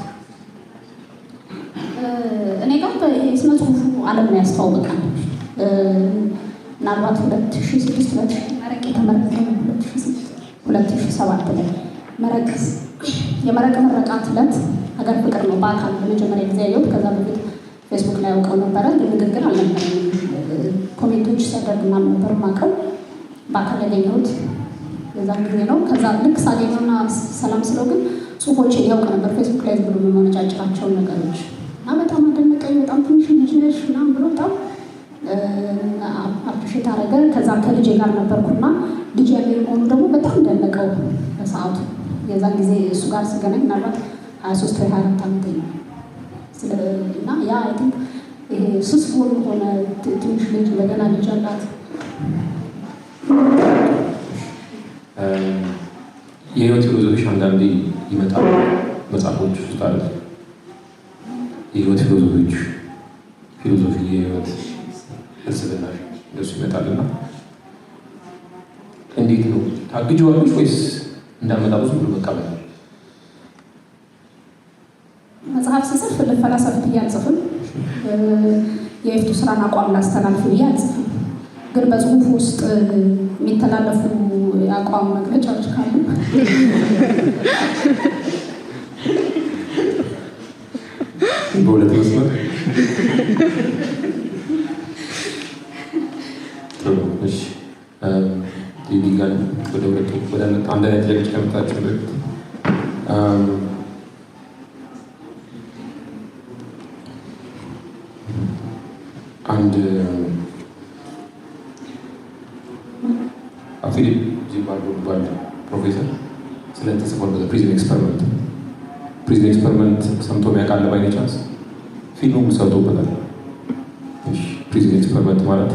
እኔ ጋር በስነ ጽሁፉ ዓለም ነው ያስተዋወቃል። ምናልባት 2006 መረቅ የተመረቀ 2007 ላይ የመረቅ ምረቃት ዕለት ነገር ፍቅር ነው። በአካል ለመጀመሪያ ጊዜ ያየሁት። ከዛ በፊት ፌስቡክ ላይ ያውቀው ነበረ፣ ግን ንግግር አልነበረም። ኮሜንቶች ሲያደርግ ምናምን ነበር የማውቀው። በአካል ያገኘሁት የዛን ጊዜ ነው። ከዛ ልክ ሳገኘውና ሰላም ስለው ግን ጽሁፎችን ያውቅ ነበር ፌስቡክ ላይ ብሎ የመነጫጭራቸውን ነገሮች እና በጣም አደነቀኝ። በጣም ትንሽ ልጅ ነሽ ምናምን ብሎ በጣም አፕሪሼት አደረገ። ከዛ ከልጄ ጋር ነበርኩና ልጅ ያለ መሆኑ ደግሞ በጣም ደነቀው በሰዓቱ። የዛን ጊዜ እሱ ጋር ስገናኝ ምናልባት 23 ወይ 24 ዓመት ነው እና ያ አይ ቲንክ ይሄ ስስ ሆነ ትንሽ ልጅ እንደገና ልጅ አላት። የህይወት ፊሎዞፊሽ አንዳንዴ ይመጣል መጽሐፎች ውስጥ አለ። የህይወት ፊሎዞፊ የህይወት ፍልስፍናሽ እንደሱ ይመጣልና እንዴት ነው ታግጂዋለሽ ወይስ እንዳመጣጡ ዝም ብሎ መቀበል? መጽሐፍ ስጽፍ ልፈላሰፍ ብዬ አልጽፍም። የኤፍቱ ስራን አቋም ላስተላልፍ ብዬ አልጽፍም። ግን በጽሁፍ ውስጥ የሚተላለፉ የአቋም መግለጫዎች ካሉ በሁለት መስመር ጥሩ። እሺ ሊጋን ወደ አንድ አይነት ጥያቄዎች ከመጣችሁ በፊት አንድ ፊሊፕ ጂባርዶ የሚባል ፕሮፌሰር ስለ ተጽፏል ፕሪዝን ኤክስፐሪመንት ሰምቶ የሚያውቃል ባይኔ ቻንስ? ፊልሙም ሰርቶበታል። ፕሪዝን ኤክስፐሪመንት ማለት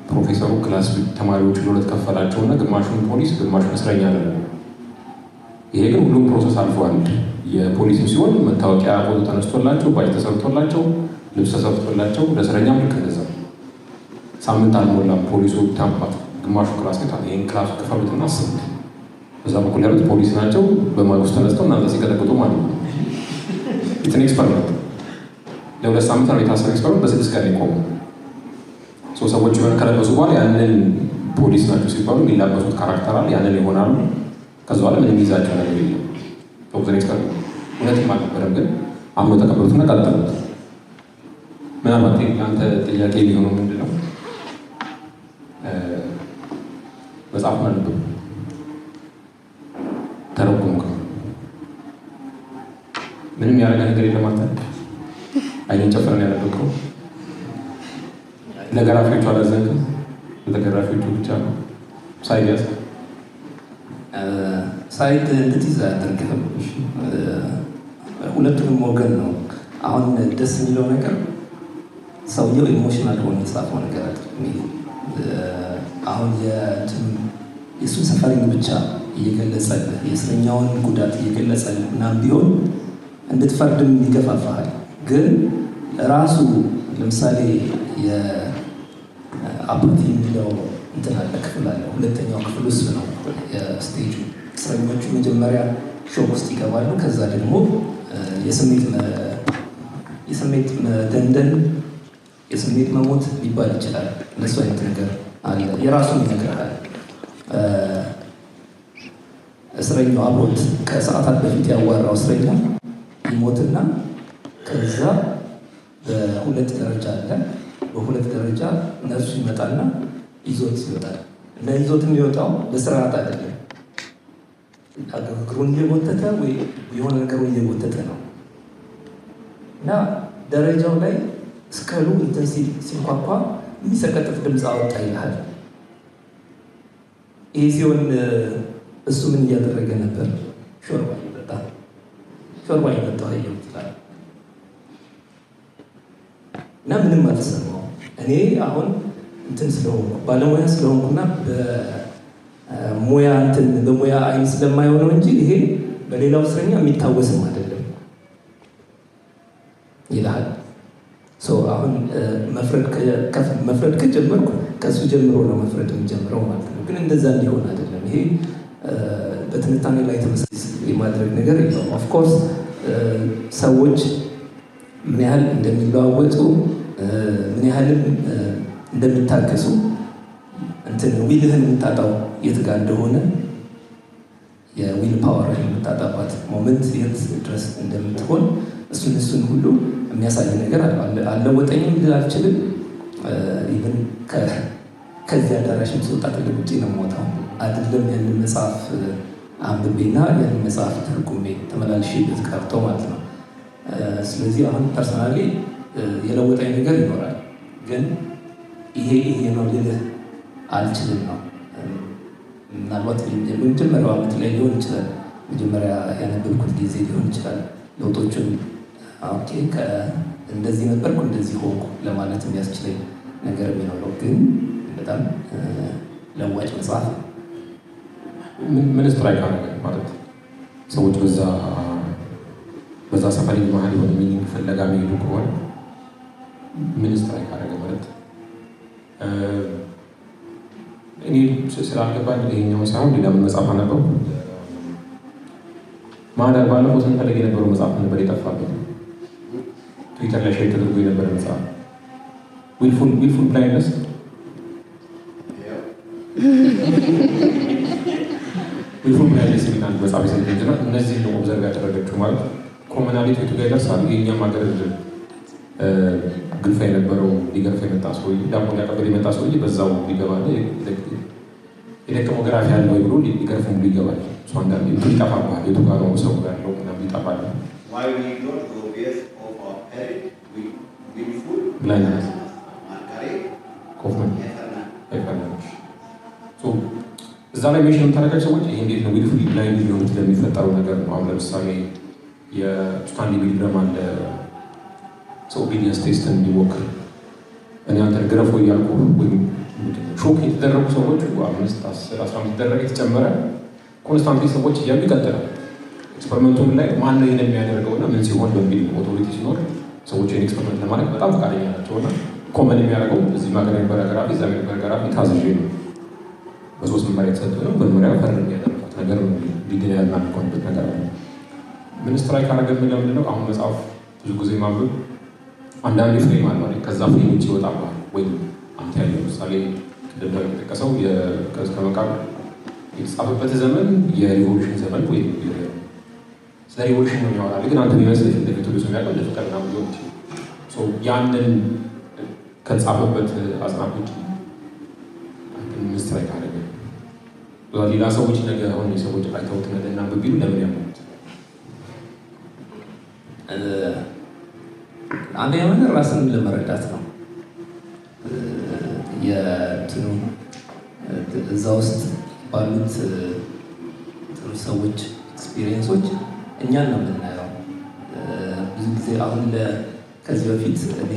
ፕሮፌሰሩ ክላስ ተማሪዎቹ ለሁለት ከፈላቸውና ግማሹን ፖሊስ ግማሹን እስረኛ አለ። ይሄ ግን ሁሉም ፕሮሰስ አልፈዋል። የፖሊስም ሲሆን መታወቂያ ፎቶ ተነስቶላቸው ባጅ ተሰርቶላቸው ልብስ ተሰርቶላቸው ለእስረኛም ልክ እንደዛ ሳምንት አልሞላም ፖሊሱ ታምባት ግማሹ ክላስ ከታ ይሄን ክላስ ከፈሉትና አስቡት። በዛ በኩል ያሉት ፖሊስ ናቸው። በማግስቱ ተነስተው እናንተ ሲቀጠቅጡ ማለት ነው። ኢትን ኤክስፐሪመንት ለሁለት ሳምንት ነው የታሰረ ኤክስፐሪመንት በ6 ቀን የቆሙ ሰዎች የሆነ ከለበሱ በኋላ ያንን ፖሊስ ናቸው ሲባሉ የሚላበሱት ካራክተር አለ፣ ያንን ይሆናሉ። ከዛ በኋላ ምንም ይዛቸው ነገር የለም። ኦብዘርቭ ኤክስፐሪመንት እውነትም አልነበረም፣ ግን አምኖ ተቀበሉትና ቀጠሉት። ምናልባት አንተ ጥያቄ የሚሆነው ምንድን ነው? መጽሐፍ ማንበብ ተረጎምከ ምንም ያደረገ ነገር የለም። አንተ አይኔን ጨፍረን ያነበብከው ለገራፊዎቹ አላዘንክም። ለተገራፊዎቹ ብቻ ነው ሳይያዝ ሳይድ እንድትይዝ አያደርግህም። ሁለቱንም ወገን ነው። አሁን ደስ የሚለው ነገር ሰውየው ኢሞሽናል ሆኖ የጻፈው ነገር አይደለም። አሁን የእሱን ሰፈሪንግ ብቻ እየገለጸልህ የእስረኛውን ጉዳት እየገለጸልህ ምናምን ቢሆን እንድትፈርድም ይገፋፋሃል። ግን ራሱ ለምሳሌ የአፓቲ የሚለው እንትን አለ ክፍል አለ። ሁለተኛው ክፍል ውስጥ ነው የስቴጁ። እስረኞቹ መጀመሪያ ሾክ ውስጥ ይገባሉ። ከዛ ደግሞ የስሜት መደንደን የስሜት መሞት ሊባል ይችላል። እንደሱ አይነት ነገር አለ። የራሱን ይነግርሃል። እስረኛው አብሮት ከሰዓታት በፊት ያዋራው እስረኛ ይሞትና ከዛ በሁለት ደረጃ አለ። በሁለት ደረጃ ነርሱ ይመጣና ይዞት ይወጣል። እና ይዞት የሚወጣው በስርዓት አይደለም። እግሩን እየጎተተ ወይ የሆነ ነገሩን እየጎተተ ነው። እና ደረጃው ላይ እስከሉ እንትን ሲንኳኳ የሚሰቀጥፍ ድምፅ አወጣ ይልሃል። ይህ ሲሆን እሱ ምን እያደረገ ነበር? ሾርባ እየጠጣ ሾርባ እየጠጣ ይችላል። እና ምንም አልተሰማው። እኔ አሁን እንትን ስለሆንኩ ባለሙያ ስለሆንኩና በሙያ እንትን በሙያ አይን ስለማይሆነው እንጂ ይሄ በሌላው እስረኛ የሚታወስም አይደለም ይልሃል። አሁን መፍረድ ከጀመርኩ ከእሱ ጀምሮ ነው መፍረድ የሚጀምረው ማለት ነው። ግን እንደዛ እንዲሆን አይደለም። ይሄ በትንታኔ ላይ ተመሳሳይ የማድረግ ነገር የለውም። ኦፍኮርስ ሰዎች ምን ያህል እንደሚለዋወጡ ምን ያህልም እንደሚታከሱ እንትን ዊልህን የምታጣው የት ጋር እንደሆነ የዊል ፓወር የምታጣባት ሞመንት የት ድረስ እንደምትሆን እሱን ሁሉ የሚያሳይ ነገር አልለወጠኝም ልል አልችልም። ኢቨን ከዚህ አዳራሽም ስወጣ ውጭ ነው የምወጣው አይደለም ያንን መጽሐፍ አንብቤና ያንን መጽሐፍ ተርጉሜ ተመላልሼበት ቀርቶ ማለት ነው። ስለዚህ አሁን ፐርሰናሊ የለወጠኝ ነገር ይኖራል፣ ግን ይሄ ነው ልልህ አልችልም ነው። ምናልባት የመጀመሪያው ዓመት ላይ ሊሆን ይችላል፣ መጀመሪያ ያነበብኩት ጊዜ ሊሆን ይችላል ለውጦቹን ኦኬ እንደዚህ ነበርኩ እንደዚህ ሆንኩ ለማለት የሚያስችለኝ ነገር የሚኖረው፣ ግን በጣም ለዋጭ መጽሐፍ ነው። ምን ስትራይክ አደረገ ማለት ሰዎች በዛ ሰፋሪ መሀል የሆነ ሚኒንግ ፍለጋ የሚሄዱ ከሆነ ምን ስትራይክ አደረገ ማለት እኔ ስላልገባኝ ይሄኛው ሳይሆን ሌላ ምን መጽሐፍ አነበው ማዳር ባለፈው ስንፈልግ የነበረው መጽሐፍ ነበር የጠፋበት ትዊተር ላይ ሼር ተደርጎ የነበረ መጽሐፍ ዊልፉል ብላይንድነስ ዊልፉል ብላይንድነስ የሚል አንድ መጽሐፍ የሰለች ና እነዚህ ነው ኦብዘርቭ ያደረገችው ማለት ኮመናሊቲ ቱ ጋር ይደርሳሉ። የእኛም ሀገር ግልፋ የነበረው ሊገርፍ የመጣ ሰውዬ ዳቦ ሊያቀብል የመጣ ሰውዬ በዛው ሊገባለ የደቀመው ግራፊ ያለ ወይ ብሎ ሊገርፍ ሙሉ ይገባል። እሱ አንዳንድ ይጠፋባል። የቱ ጋር ነው ሰው ያለው ምናምን ይጠፋል። ብላይንድነስ ኮፍመን እዛ ላይ ሜሽን የምታደርጋቸው ሰዎች ይሄ እንዴት ነው ዊልፉል ብላይንድ ሊሆኑት ለሚፈጠረው ነገር ነው። አሁን ለምሳሌ የስታንሊ ዊልደርም አለ ሰው ኦቢዲየንስ ቴስትን እንዲሞክር እኔ አንተ ግረፎ እያልኩ ወይም ሾክ የተደረጉ ሰዎች 5፣ 10፣ 15 ይደረግ የተጨመረ ኮንስታንትሊ ሰዎች እያሉ ይቀጥላል። ኤክስፐሪመንቱም ላይ ማን ነው ይህን የሚያደርገውና ምን ሲሆን በሚል ኦቶሪቲ ሲኖር ሰዎች ይህን ኤክስፐሪመንት ለማድረግ በጣም ፈቃደኛ ናቸውና ኮመን የሚያደርገው እዚህ ማገር የነበረ ገራፊ እዛ የነበረ ገራፊ ታዝዤ ነው በ3 መመሪያ የተሰጠ ነው። በመመሪያ ፈርም ያደረኩት ነገር ሊድን ያልናልኮንበት ነገር አለ። ምን ስትራይክ አደረገ የምለው ምንድነው አሁን መጽሐፍ ብዙ ጊዜ ማንበብ አንዳንድ ፍሬም አለ ማለት ከዛ ፍሬም ውጭ ይወጣል ወይም አንተ ያለው ምሳሌ ቅድም ላይ የተጠቀሰው የቀዝ ከመቃብር የተጻፈበት ዘመን የሪቮሉሽን ዘመን ወይም ስለ ሪቮሉሽን ነው የሚያወራል። ግን አንተ ቢመስል እንደፊት ሁሉ ሰው የሚያውቀው እንደፍቅር ምናምን ሊሆን ይችላል። ያንን ከተጻፈበት አጽናፍ ውጭ ምን ስትራይክ አደረገ ሌላ ሰዎች ነገር አሁን የሰዎች አይተውት ነገር እና በቢሉ ለምን ያመኑት አንደኛ ነገር ራስን ለመረዳት ነው። የትኑ እዛ ውስጥ ባሉት ጥሩ ሰዎች ኤክስፒሪየንሶች እኛን ነው የምናየው። ብዙ ጊዜ አሁን ከዚህ በፊት እኔ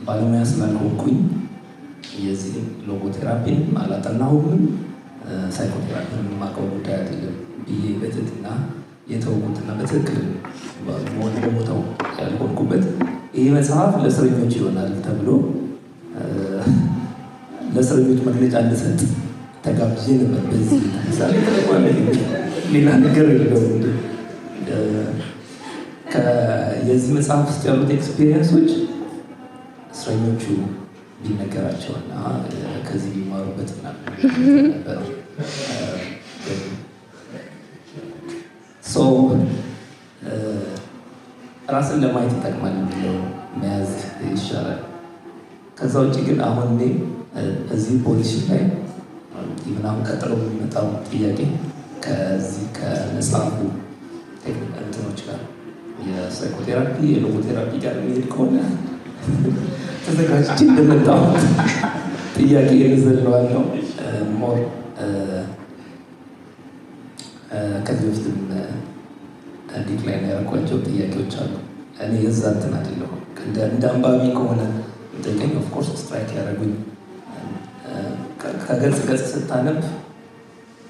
ባለሙያ ስላልሆንኩኝ የዚህ ሎጎቴራፒን አላጠናሁም፣ ሳይኮቴራፒን የማውቀው ጉዳይ አይደለም ብዬ በትህትና የተወኩትና በትክክል ወደ ቦታው ያልሆንኩበት ይህ መጽሐፍ ለእስረኞች ይሆናል ተብሎ ለእስረኞች መግለጫ እንድሰጥ ተጋብዤ ነበር። በዚህ ምሳሌ ተለቋለ ሌላ ነገር የለው። የዚህ መጽሐፍ ውስጥ ያሉት ኤክስፔሪየንሶች እስረኞቹ ቢነገራቸውና ከዚህ ቢማሩበት ነበረ። ራስን ለማየት ይጠቅማል የሚለው መያዝ ይሻላል። ከዛ ውጭ ግን አሁን እኔ እዚህ ፖዚሽን ላይ ምናምን ቀጥሎ የሚመጣው ጥያቄ ከዚህ ከመጽሐፉ እንትኖች ጋር የሳይኮቴራፒ የሎጎቴራፒ ጋር የሚሄድ ከሆነ ተዘጋጅቼ እንደመጣሁ ጥያቄ እንዘለዋለሁ። ሞር ከዚህ በፊትም እንዲት ላይ ነው ያልኳቸው ጥያቄዎች አሉ። እኔ የዛ እንትን አይደለሁም። እንደ አንባቢ ከሆነ ጠይቀኝ ኦፍኮርስ ስትራይክ ያደረጉኝ ከገጽ ገጽ ስታነብ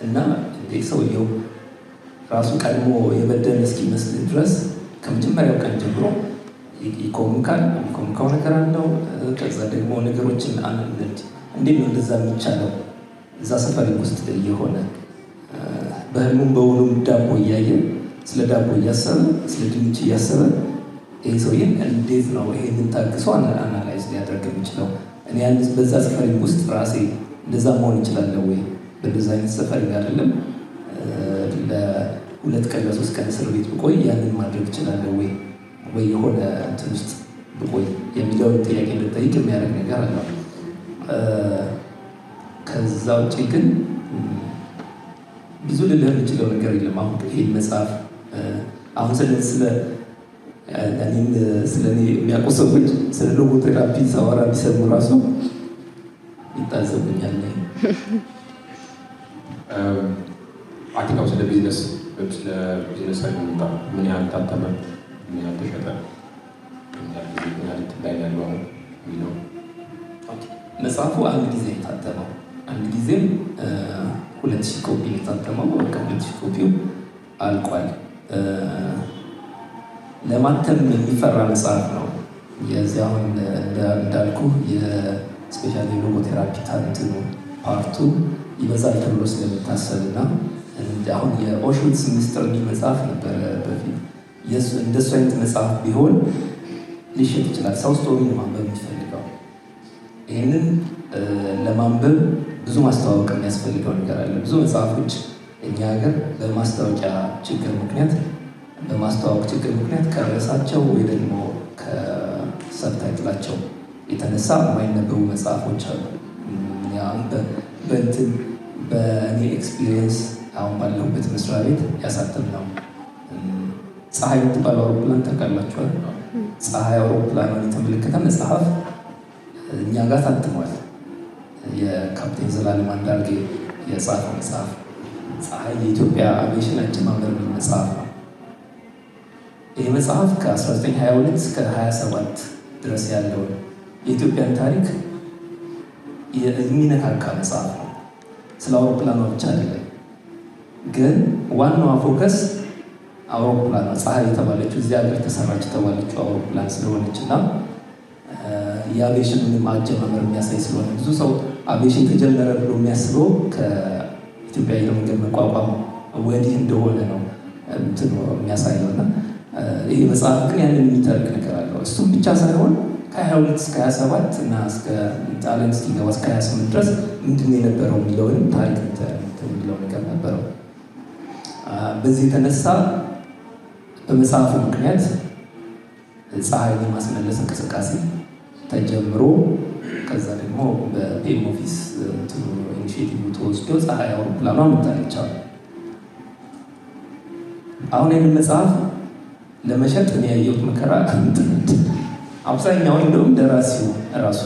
እና እንዴት ሰውየው ራሱ ቀድሞ የበደል እስኪመስል ድረስ ከመጀመሪያው ቀን ጀምሮ የሚኮምካው ነገር አለው። ከዛ ደግሞ ነገሮችን እንዴት ነው እንደዛ የሚቻለው እዛ ሰፈሪ ውስጥ እየሆነ በህልሙም በውኑም ዳቦ እያየ ስለ ዳቦ እያሰበ ስለ ድንች እያሰበ ይህ ሰውዬን እንዴት ነው ይሄንን ታግሶ አናላይዝ ሊያደርግ የሚችለው? እኔ ያን በዛ ሰፈሪ ውስጥ ራሴ እንደዛ መሆን ይችላለሁ ወይ? በእንደዛ አይነት ሰፈሪ አይደለም ለ2 ቀን ለ3 ቀን እስር ቤት ብቆይ ያንን ማድረግ እችላለሁ ወይ የሆነ እንትን ውስጥ ብቆይ የሚለውን ጥያቄ እንድጠይቅ የሚያደርግ ነገር አለው። ከዛ ውጭ ግን ብዙ ልልህ የምችለው ነገር የለም። አሁን ይህን መጽሐፍ አሁን ስለ እኔ የሚያውቁ ሰዎች ስለ ሎጎቴራፒ ሳወራ ቢሰሙ ራሱ ይታዘቡኛል። አርቲካው ስለ ቢዝነስ ሳይድ ምን ያህል ታተመ፣ ምን ያህል ተሸጠ፣ ምን ያህል ላይ ያለው አሁን የሚለው መጽሐፉ አንድ ጊዜ የታተመው አንድ ጊዜም 2000 ኮፒ የታተመው በቃ 2000 ኮፒው አልቋል። ለማተም የሚፈራ መጽሐፍ ነው። የዚህ አሁን እንዳልኩ የስፔሻሊ ሎጎቴራፒ ታንትኑ ፓርቱ ይበዛል ተብሎ ስለሚታሰብና አሁን የኦሽዊትዝ ሚስጥር የሚል መጽሐፍ ነበረ በፊት። እንደሱ አይነት መጽሐፍ ቢሆን ሊሸጥ ይችላል። ሰው ስቶሪ ማንበብ የሚፈልገው ይህንን ለማንበብ ብዙ ማስተዋወቅ የሚያስፈልገው ነገር አለ። ብዙ መጽሐፎች እኛ ሀገር በማስታወቂያ ችግር ምክንያት ከርዕሳቸው ወይ ደግሞ ከሰብታይትላቸው የተነሳ የማይነበቡ መጽሐፎች አሉ። በእኔ ኤክስፒሪየንስ አሁን ባለሁበት መስሪያ ቤት ያሳተምነው ፀሐይ የምትባለው አውሮፕላን ታውቃላችኋል? ፀሐይ አውሮፕላኗን የተመለከተ መጽሐፍ እኛ ጋር ታትሟል። የካፕቴን ዘላለም አንዳርጌ የጻፈው መጽሐፍ ፀሐይ የኢትዮጵያ አቪዬሽን አጀማመር መጽሐፍ ነው። ይህ መጽሐፍ ከ1922 እስከ 27 ድረስ ያለውን የኢትዮጵያን ታሪክ የሚነካካ መጽሐፍ ነው። ስለ አውሮፕላኗ ብቻ አይደለም፣ ግን ዋናዋ ፎከስ አውሮፕላኗ ፀሐይ የተባለችው እዚህ ሀገር ተሰራች የተባለችው አውሮፕላን ስለሆነች እና የአቪዬሽን አጀማመር የሚያሳይ ስለሆነ ብዙ ሰው አቪዬሽን ተጀመረ ብሎ የሚያስበው ከኢትዮጵያ አየር መንገድ መቋቋም ወዲህ እንደሆነ ነው የሚያሳየው እና ይህ መጽሐፍ ግን ያንን የሚታርቅ ነገር አለው። እሱም ብቻ ሳይሆን ከ22 እስከ 27 እና እስከ ጣሊያን እስኪገባ እስከ 28 ድረስ ምንድን ነው የነበረው የሚለውንም ታሪክ የሚለው ነገር ነበረው። በዚህ የተነሳ በመጽሐፉ ምክንያት ፀሐይን የማስመለስ እንቅስቃሴ ተጀምሮ ከዛ ደግሞ በፒኤም ኦፊስ ኢኒሼቲቭ ተወስዶ ፀሐይ አውሮፕላኗ መጣለች። አሁን ይህንን መጽሐፍ ለመሸጥ እኔ ያየሁት መከራ አብዛኛውን እንደውም ደራሲው እራሱ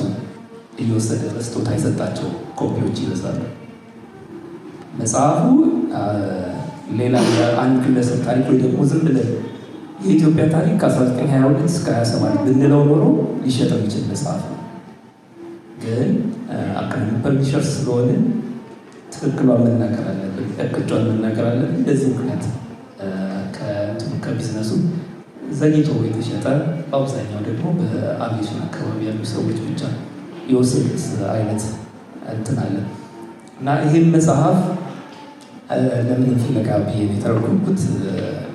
እየወሰደ በስጦታ የሰጣቸው ኮፒዎች ይበዛሉ። መጽሐፉ ሌላ የአንድ ግለሰብ ታሪክ ወይ ደግሞ ዝም ብለን የኢትዮጵያ ታሪክ ከ1922 እስከ 27 ብንለው ኖሮ ሊሸጥ የሚችል መጽሐፍ ነው። ግን አካዳሚክ ፐብሊሸርስ ስለሆነ ትክክሏን መናገር አለብን፣ እቅጯን መናገር አለብን። እንደዚህ ምክንያት ከቢዝነሱ ዘግይቶ የተሸጠ በአብዛኛው ደግሞ በአቪዬሽን አካባቢ ያሉ ሰዎች ብቻ የወሰዱት አይነት እንትን አለ እና ይህም መጽሐፍ ለምን ፍለጋ ብዬ የተረጎምኩት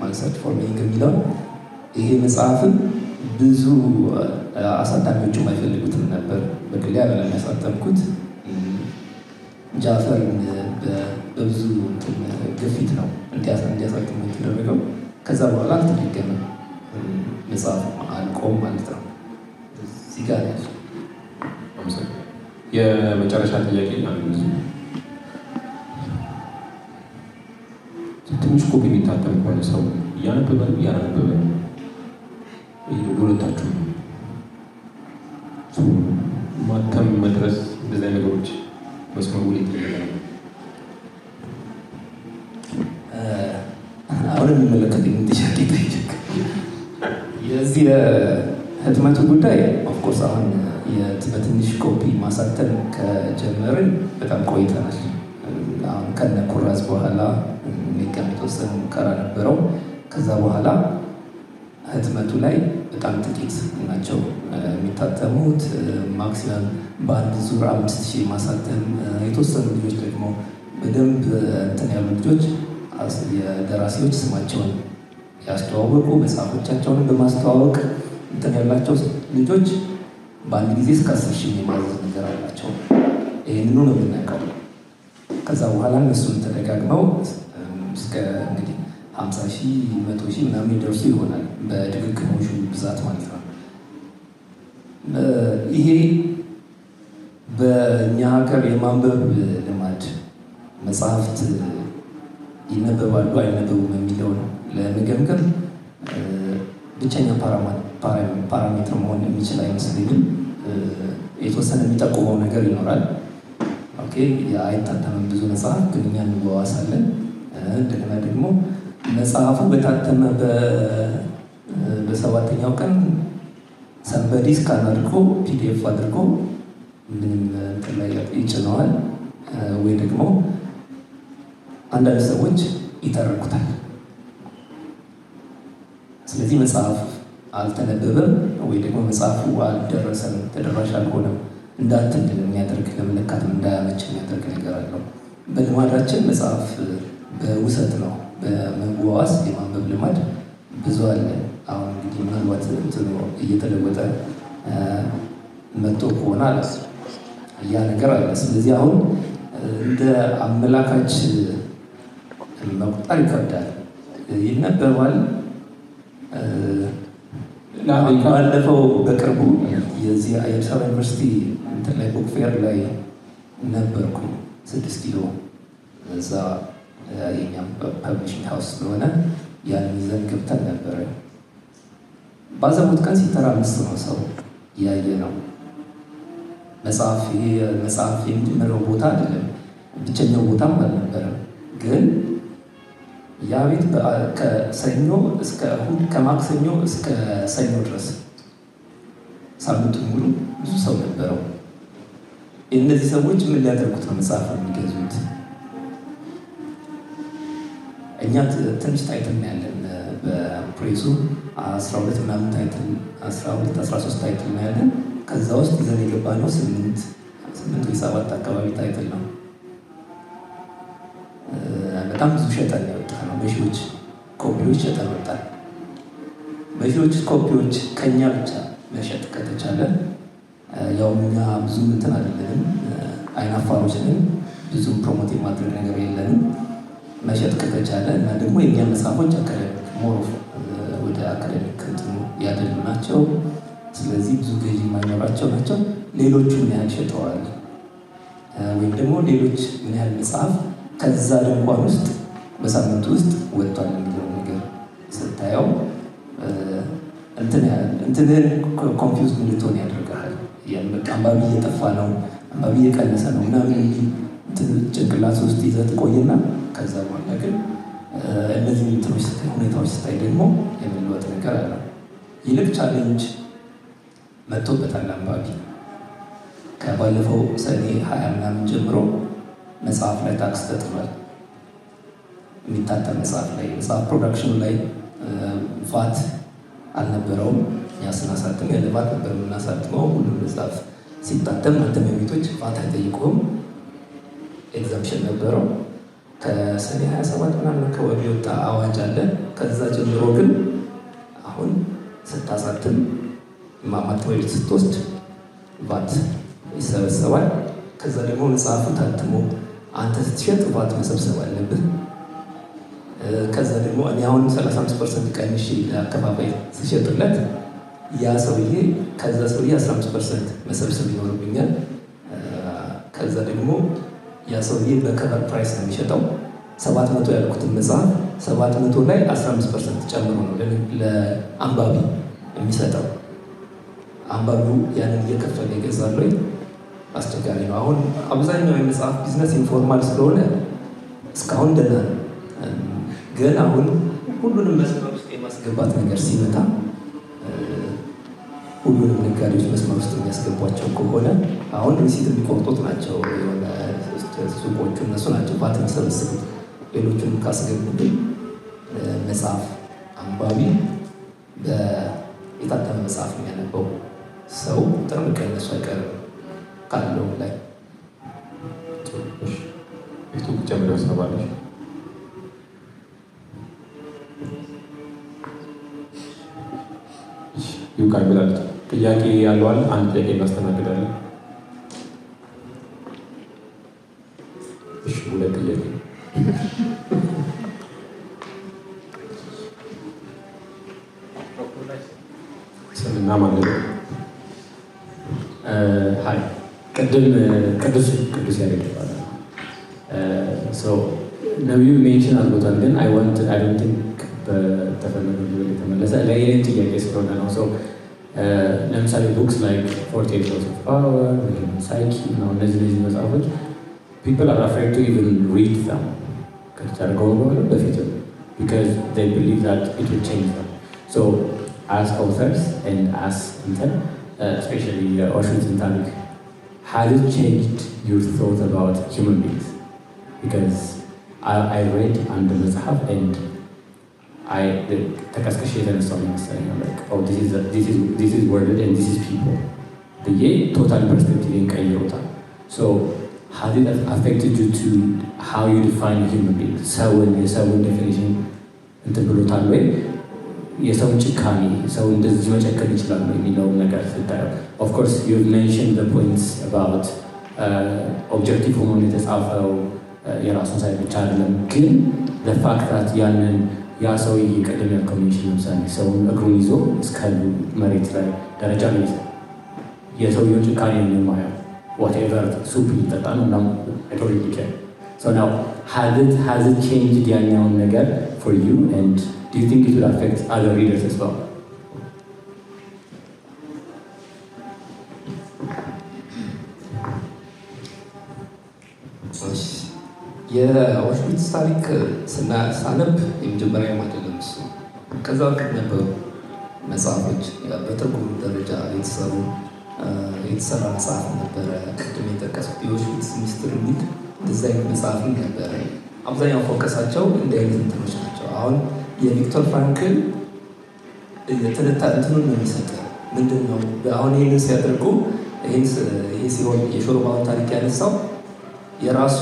ማንሰርች ፎር ሚኒንግ የሚለው ይሄ መጽሐፍም ብዙ አሳታሚዎቹም አይፈልጉትም ነበር። በግሌ አይደለም ያሳተምኩት፣ ጃፈርን በብዙ ግፊት ነው እንዲያሳትሙ የተደረገው። ከዛ በኋላ አልተደገመም፣ መጽሐፍ አልቆም ማለት ነው። እዚህ ጋር ያለ የመጨረሻ ጥያቄ ትንሽ ኮፒ የሚታተም ከሆነ ሰው እያነበበ ሁለታችሁ ማተም መድረስ እንደዚህ ነገሮች መስመሩ ላይ ተደረገ። አሁን የሚመለከተኝ ጥያቄ ጠይቅ። የዚህ የህትመቱ ጉዳይ ኦፍኮርስ አሁን በትንሽ ኮፒ ማሳተም ከጀመርን በጣም ቆይተናል። አሁን ከነ ኩራዝ በኋላ ሚቀም የተወሰነ ሙከራ ነበረው። ከዛ በኋላ ህትመቱ ላይ በጣም ጥቂት ናቸው የሚታተሙት። ማክሲመም በአንድ ዙር 5000 ማሳተም። የተወሰኑ ልጆች ደግሞ በደንብ እንትን ያሉ ልጆች የደራሲዎች ስማቸውን ያስተዋወቁ መጽሐፎቻቸውን በማስተዋወቅ እንትን ያላቸው ልጆች በአንድ ጊዜ እስከ 10,000 የማዘዝ ነገር አላቸው። ይህንኑ ነው የምናውቀው። ከዛ በኋላ እነሱን ተደጋግመው እስከ እንግዲህ 50,000 100,000 ምናምን ይደርሱ ይሆናል በድግግሞሹ ብዛት ማለት ነው። ይሄ በእኛ ሀገር የማንበብ ልማድ መጽሐፍት ይነበባሉ አይነበቡም የሚለውን ለመገምገም ብቸኛ ፓራሜትር መሆን የሚችል አይመስለኝም። የተወሰነ የሚጠቁመው ነገር ይኖራል። ኦኬ አይታተምም ብዙ መጽሐፍ ግን እኛ እንዋዋሳለን። እንደገና ደግሞ መጽሐፉ በታተመ በሰባተኛው ቀን ሰንበዲ ስካን አድርጎ ፒዲኤፍ አድርጎ ምንም እንትን ላይ ይጭነዋል፣ ወይ ደግሞ አንዳንድ ሰዎች ይተረኩታል። ስለዚህ መጽሐፍ አልተነበበም ወይ ደግሞ መጽሐፉ አልደረሰም፣ ተደራሽ አልሆነም እንዳትል የሚያደርግ ለመለካትም እንዳያመች የሚያደርግ ነገር አለው። በልማዳችን መጽሐፍ በውሰት ነው፣ በመዋዋስ የማንበብ ልማድ ብዙ አለ። አሁን እንግዲህ ምናልባት እንትኑ እየተለወጠ መጥቶ ከሆነ አለ ያ ነገር አለ። ስለዚህ አሁን እንደ አመላካች መቁጠር ይከብዳል። ይነበባል። ባለፈው በቅርቡ የዚህ የአዲስ አበባ ዩኒቨርሲቲ እንትን ላይ ቡክ ፌር ላይ ነበርኩ 6 ኪሎ። እዛ የኛም ፐብሊሽንግ ሃውስ ስለሆነ ያን ይዘን ገብተን ነበረ። ባዘቡት ቀን ሲተራመስ ነው ሰው ያየ ነው። መጽሐፍ የመጀመሪያው ቦታ አይደለም፣ ብቸኛው ቦታም አልነበረም። ግን ያ ቤት ከሰኞ እስከ እሑድ ከማክሰኞ እስከ ሰኞ ድረስ ሳምንቱን ሙሉ ብዙ ሰው ነበረው። እነዚህ ሰዎች ምን ሊያደርጉት ነው መጽሐፍ የሚገዙት? እኛ ትንሽ ታይትል ያለን በፕሬሱ 12 ምናምን ታይትል 13 ታይትል ነው ያለን። ከዛ ውስጥ ይዘን የገባ ነው 8 ወይ 7 አካባቢ ታይትል ነው። በጣም ብዙ ሸጠን ያወጣ ነው። በሺዎች ኮፒዎች ሸጠን ወጣል። በሺዎች ኮፒዎች ከኛ ብቻ መሸጥ ከተቻለ ያው እኛ ብዙ እንትን አይደለንም፣ አይናፋሮች ነን፣ ብዙ ፕሮሞት የማድረግ ነገር የለንም። መሸጥ ከተቻለ እና ደግሞ የኛ መጽሐፎች አካዳሚክ ሞሮፍ ወደ አካዳሚክ እንትኑ ያደሉ ናቸው። ስለዚህ ብዙ ገዢ የማይኖራቸው ናቸው። ሌሎቹ ምን ያህል ሸጠዋል ወይም ደግሞ ሌሎች ምን ያህል መጽሐፍ ከዛ ድንኳን ውስጥ በሳምንቱ ውስጥ ወጥቷል የሚለው ነገር ስታየው እንትንን ኮንፊውዝድ እንድትሆን ያደርግሃል። በቃ አንባቢ እየጠፋ ነው፣ አንባቢ እየቀነሰ ነው ምናምን ጭንቅላት ውስጥ ይዘህ ትቆይና ከዛ በኋላ ግን እነዚህ ሁኔታዎች ስታይ ደግሞ የመለወጥ ነገር አለ። ይልቅ ቻሌንጅ መጥቶበታል አንባቢ። ከባለፈው ሰኔ 20 ምናምን ጀምሮ መጽሐፍ ላይ ታክስ ተጥሏል። የሚታተም መጽሐፍ ላይ መጽሐፍ ፕሮዳክሽኑ ላይ ቫት አልነበረውም። እኛ ስናሳትም ያለ ቫት ነበር የምናሳትመው። ሁሉም መጽሐፍ ሲታተም ማተሚያ ቤቶች ቫት አይጠይቁም፣ ኤግዛምፕሽን ነበረው። ከሰኔ 27 ምናምን አካባቢ የወጣ አዋጅ አለ። ከዛ ጀምሮ ግን አሁን ስታሳትም ማተሚያ ቤት ስትወስድ ቫት ይሰበሰባል። ከዛ ደግሞ መጽሐፉ ታትሞ አንተ ስትሸጥ ቫት መሰብሰብ አለብህ። ከዛ ደግሞ እኔ አሁን 35% ቀንሼ ለአከፋፋይ ስሸጥለት ያ ሰውዬ ከዛ ሰውዬ 15% መሰብሰብ ይኖርብኛል። ከዛ ደግሞ ያ ሰውዬ በከቨር ፕራይስ ነው የሚሸጠው። 700 ያልኩትን መጽሐፍ 700 ላይ 15% ጨምሮ ነው ለአንባቢ የሚሰጠው። አንባቢው ያንን እየከፈለ ይገዛል ወይ? አስቸጋሪ ነው። አሁን አብዛኛው የመጽሐፍ ቢዝነስ ኢንፎርማል ስለሆነ እስካሁን ደህና ነው። ግን አሁን ሁሉንም መስመር ውስጥ የማስገባት ነገር ሲመጣ ሁሉንም ነጋዴዎች መስመር ውስጥ የሚያስገቧቸው ከሆነ አሁን ሪሲት የሚቆርጡት ናቸው የሆነ ሱቆቹ፣ እነሱ ናቸው ቫት የሚሰበስቡት። ሌሎቹን ካስገቡብን መጽሐፍ አንባቢ የታተመ መጽሐፍ የሚያነበው ሰው ቁጥር መቀነሱ አይቀርም ካለው ላይ ቤቱ ጨምሮ ያሰባለች። ይውቃ ይብላለች። ጥያቄ ያለዋል። አንድ ጥያቄ እናስተናግዳለን። እሺ፣ ሁለት ጥያቄ ቅድም ቅዱስ ያሬድ ይባላል። ነቢዩ ሜንሽን አድርጎታል፣ ግን አይ ዶንት ቲንክ በተፈለገ የተመለሰ ለየኔም ጥያቄ ስለሆነ ነው። ለምሳሌ ቡክስ ላይክ 48 Laws of Power ወይም ሳይኪ ነው እነዚህ መጽሐፎች people are afraid to even read them ከተደረገው በኋላ በፊት because they believe that it will change them. So as authors and as especially Auschwitz ታሪክ, has it changed your thought about human beings? Because I read under መጽሐፍ and ተቀስቅሽ የተነሳው ይመስለኝ like oh this is worded and this is people ብዬ ቶታል ፐርስፔክቲቭን ቀይሮታል። So how did that affected you to how you define a human being? የሰውን ዴፊኒሽን እንትን ብሎታል ወይ የሰውን ጭካኔ ሰው እንደዚህ መጨከን ይችላል የሚለውን ነገር ስታየው of course you've mentioned the points about ኦብጀክቲቭ ሆኖ የተጻፈው የራሱን ሳይድ ብቻ አይደለም፣ ግን the fact that ያንን ያ ሰውዬ ቀደም ያልከው ሜንሽን ለምሳሌ ሰውን እግሩን ይዞ እስከ መሬት ላይ ደረጃ ነው ይዘው የሰውየው ጭካኔ ነው የማየው whatever ሱፕ ሊጠጣ ነው እና I don't really care. So now has it changed ያኛውን ነገር for you and do you think it will affect other readers as well? የአውሽዊትዝ ታሪክ ሳነብ የመጀመሪያ አይደለም እሱ። ከዛ በፊት ነበሩ መጽሐፎች በትርጉም ደረጃ የተሰራ መጽሐፍ ነበረ። ቅድም የጠቀስኩት የአውሽዊትዝ ሚስጥር የሚል ዲዛይን መጽሐፍ ነበረ። አብዛኛው ፎከሳቸው እንዲህ አይነት እንትኖች ናቸው። አሁን የቪክቶር ፍራንክል እንትኑን ነው የሚሰጠው ምንድን ነው አሁን ይህንን ሲያደርጉ ይሄ ሲሆን የሾርባውን ታሪክ ያነሳው የራሱ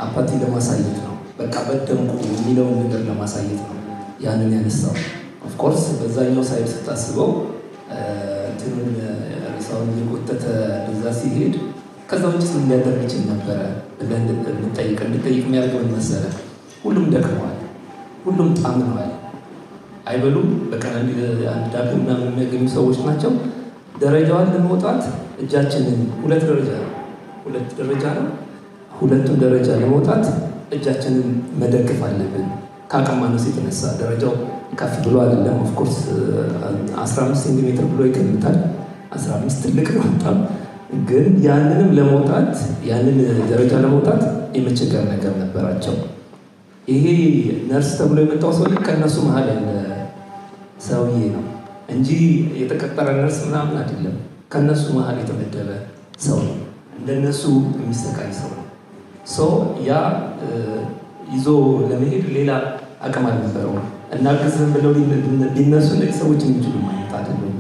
አፓቲ ለማሳየት ነው። በቃ በደንቁ የሚለውን ነገር ለማሳየት ነው ያንን ያነሳው። ኦፍኮርስ በዛኛው ሳይድ ስታስበው እንትኑን ሬሳውን እየጎተተ እዛ ሲሄድ ከዛ ውጭ ምን ሊያደርግ ይችል ነበረ ብለን እንጠይቅ የሚያደርገውን መሰለ። ሁሉም ደክመዋል፣ ሁሉም ጣምነዋል፣ አይበሉም። በቀን አንድ ዳቦ ምናምን የሚያገኙ ሰዎች ናቸው። ደረጃዋን ለመውጣት እጃችንን ሁለት ደረጃ ነው። ሁለቱም ደረጃ ለመውጣት እጃችንን መደገፍ አለብን። ከአቅም ማነስ የተነሳ ደረጃው ከፍ ብሎ አይደለም። ኦፍኮርስ 15 ሴንቲሜትር ብሎ ይገምታል። 15 ትልቅ ነው በጣም ግን ያንን ደረጃ ለመውጣት የመቸገር ነገር ነበራቸው። ይሄ ነርስ ተብሎ የመጣው ሰውዬ ከእነሱ መሀል ያለ ሰውዬ ነው እንጂ የተቀጠረ ነርስ ምናምን አይደለም። ከእነሱ መሀል የተመደበ ሰው ነው። እንደነሱ የሚሰቃይ ሰው ነው። ያ ይዞ ለመሄድ ሌላ አቅም አልነበረው እና ግዝም ብለው ሊነሱ እነዚህ ሰዎች የሚችሉ ማለት አይደለም።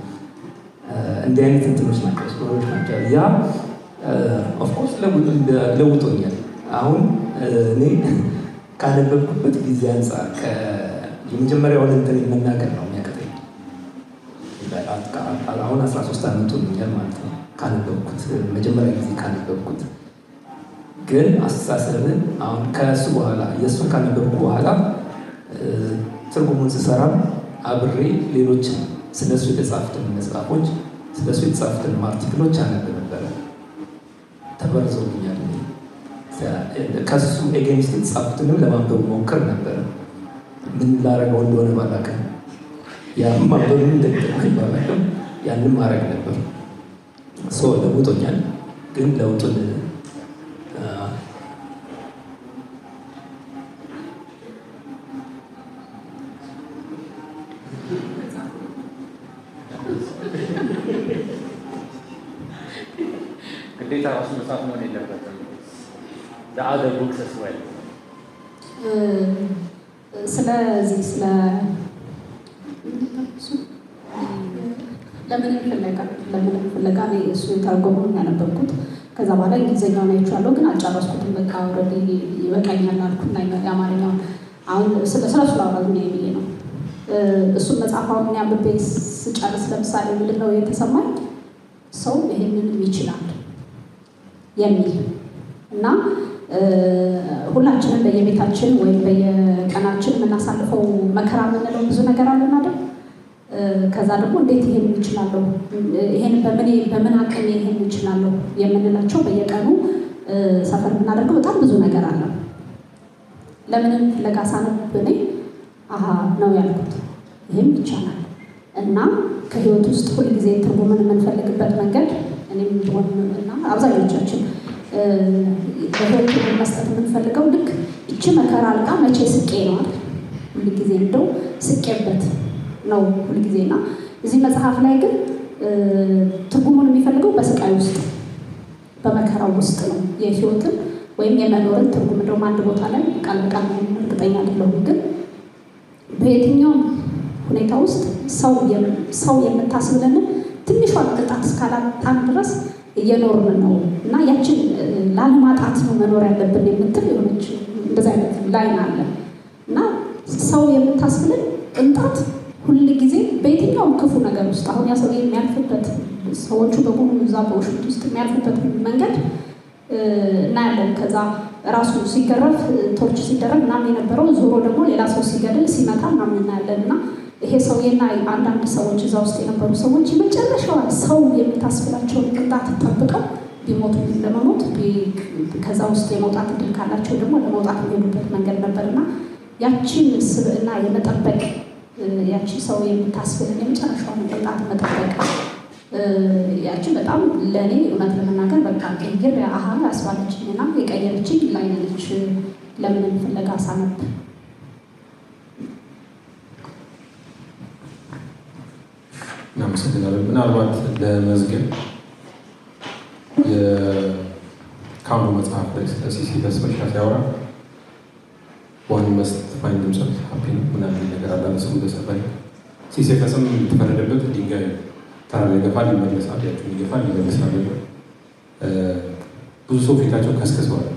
እንዲህ አይነት እንትኖች ናቸው፣ ስቶሪዎች ናቸው። ያ ኦፍኮርስ ለውጦኛል። አሁን እኔ ካነበብኩበት ጊዜ አንጻር የመጀመሪያውን እንትን መናገር ነው የሚያቀተኝ። አሁን 13 ዓመቱ ሆኖኛል ማለት ነው ካነበብኩት፣ መጀመሪያ ጊዜ ካነበብኩት። ግን አስተሳሰብን አሁን ከእሱ በኋላ የእሱን ካነበብኩ በኋላ ትርጉሙን ስሰራም አብሬ ሌሎችን ስለሱ የተጻፉትን መጽሐፎች ስለሱ የተጻፉትን አርቲክሎች አነብ ነበረ። ተበርዘውኛል። ከሱ ኤጌንስት የተጻፉትንም ለማንበብ ሞክር ነበረ። ምን ላረገው እንደሆነ ባላውቅም ያ ማንበብ እንደሚጠቅመኝ ባላውቅም ያንን ማድረግ ነበር። ለውጦኛል። ግን ለውጡን ግዴታ ራሱ መጽሐፍ መሆን የለበትም። ለአዘር ቡክስ as well ስለዚህ ለምን ፍለጋ ነው እሱ የተረጎመውን ያነበብኩት። ከዛ በኋላ እንግሊዝኛውን አይቼዋለሁ፣ ግን አልጨረስኩትም። በቃ ኦልሬዲ ይበቃኛል አልኩና የአማርኛውን አሁን ስለሱ ላውራ ብዬ ነው። እሱን መጽሐፋውን ያንብቤ ስጨርስ ለምሳሌ ምንድን ነው የተሰማኝ ሰው ይሄንንም ይችላል የሚል እና ሁላችንም በየቤታችን ወይም በየቀናችን የምናሳልፈው መከራ የምንለው ብዙ ነገር አለን አይደል? ከዛ ደግሞ እንዴት ይሄን እችላለሁ፣ ይሄን በምን አቅሜ ይሄን እችላለሁ የምንላቸው በየቀኑ ሰፈር የምናደርገው በጣም ብዙ ነገር አለ። ለምንም ፍለጋ ሳነብ እኔ አሃ ነው ያልኩት፣ ይሄም ይቻላል እና ከህይወት ውስጥ ሁልጊዜ ትርጉምን የምንፈልግበት መንገድ እኔም እና አብዛኞቻችን በህይወት መስጠት የምንፈልገው ልክ እቺ መከራ አልቃ መቼ ስቄ ነው አይደል? ሁልጊዜ እንደው ስቄበት ነው ሁልጊዜና እዚህ መጽሐፍ ላይ ግን ትርጉሙን የሚፈልገው በስቃይ ውስጥ በመከራው ውስጥ ነው የህይወትን ወይም የመኖርን ትርጉም። እንደውም አንድ ቦታ ላይ ቃል በቃል እርግጠኛ አይደለሁም፣ ግን በየትኛውም ሁኔታ ውስጥ ሰው የምታስብለንን ትንሿን ቅጣት እስካላጣን ድረስ እየኖርን ነው እና ያችን ላለማጣት ነው መኖር ያለብን የምትል የሆነች እንደዚ አይነት ላይን አለ እና ሰው የምታስብልን ቅንጣት ሁል ጊዜ በየትኛውም ክፉ ነገር ውስጥ አሁን ያ ሰው የሚያልፍበት ሰዎቹ በሙሉ እዛ በውሽት ውስጥ የሚያልፉበት መንገድ እናያለን። ከዛ ራሱ ሲገረፍ ቶርች ሲደረግ ምናምን የነበረው ዞሮ ደግሞ ሌላ ሰው ሲገድል ሲመታ ምናምን እናያለን እና ይሄ ሰውዬና አንዳንድ ሰዎች እዛ ውስጥ የነበሩ ሰዎች የመጨረሻዋ ሰው የምታስብላቸውን ቅንጣት ጠብቀው ቢሞቱ ለመሞት ከዛ ውስጥ የመውጣት እድል ካላቸው ደግሞ ለመውጣት የሚሄዱበት መንገድ ነበርና ያቺን ስብዕና የመጠበቅ ያቺ ሰው የምታስብልን የመጨረሻውን ቅንጣት መጠበቅ ያቺ በጣም ለእኔ እውነት ለመናገር በቃ ቀይር አሃ ያስባለችኝና የቀየረችኝ ላይ ነች። ለምን ፍለጋ ሳነብ እናመሰግናለን። ምናልባት ለመዝገብ የካሙ መጽሐፍ ላይ ስለ ሲሲፈስ መሻ ሲያወራ ዋን መስት ፋይንድ ሂምሰልፍ ሃፒ ነው ምናምን ነገር አላለ። ሰው ተሰባይ ሲሲፈስም የተፈረደበት ድንጋይ ተራራ ይገፋል ይመለሳል፣ ያችን ይገፋል ይመለሳል። ብዙ ሰው ፊታቸው ከስከሰዋል።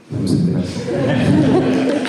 እናመሰግናለን።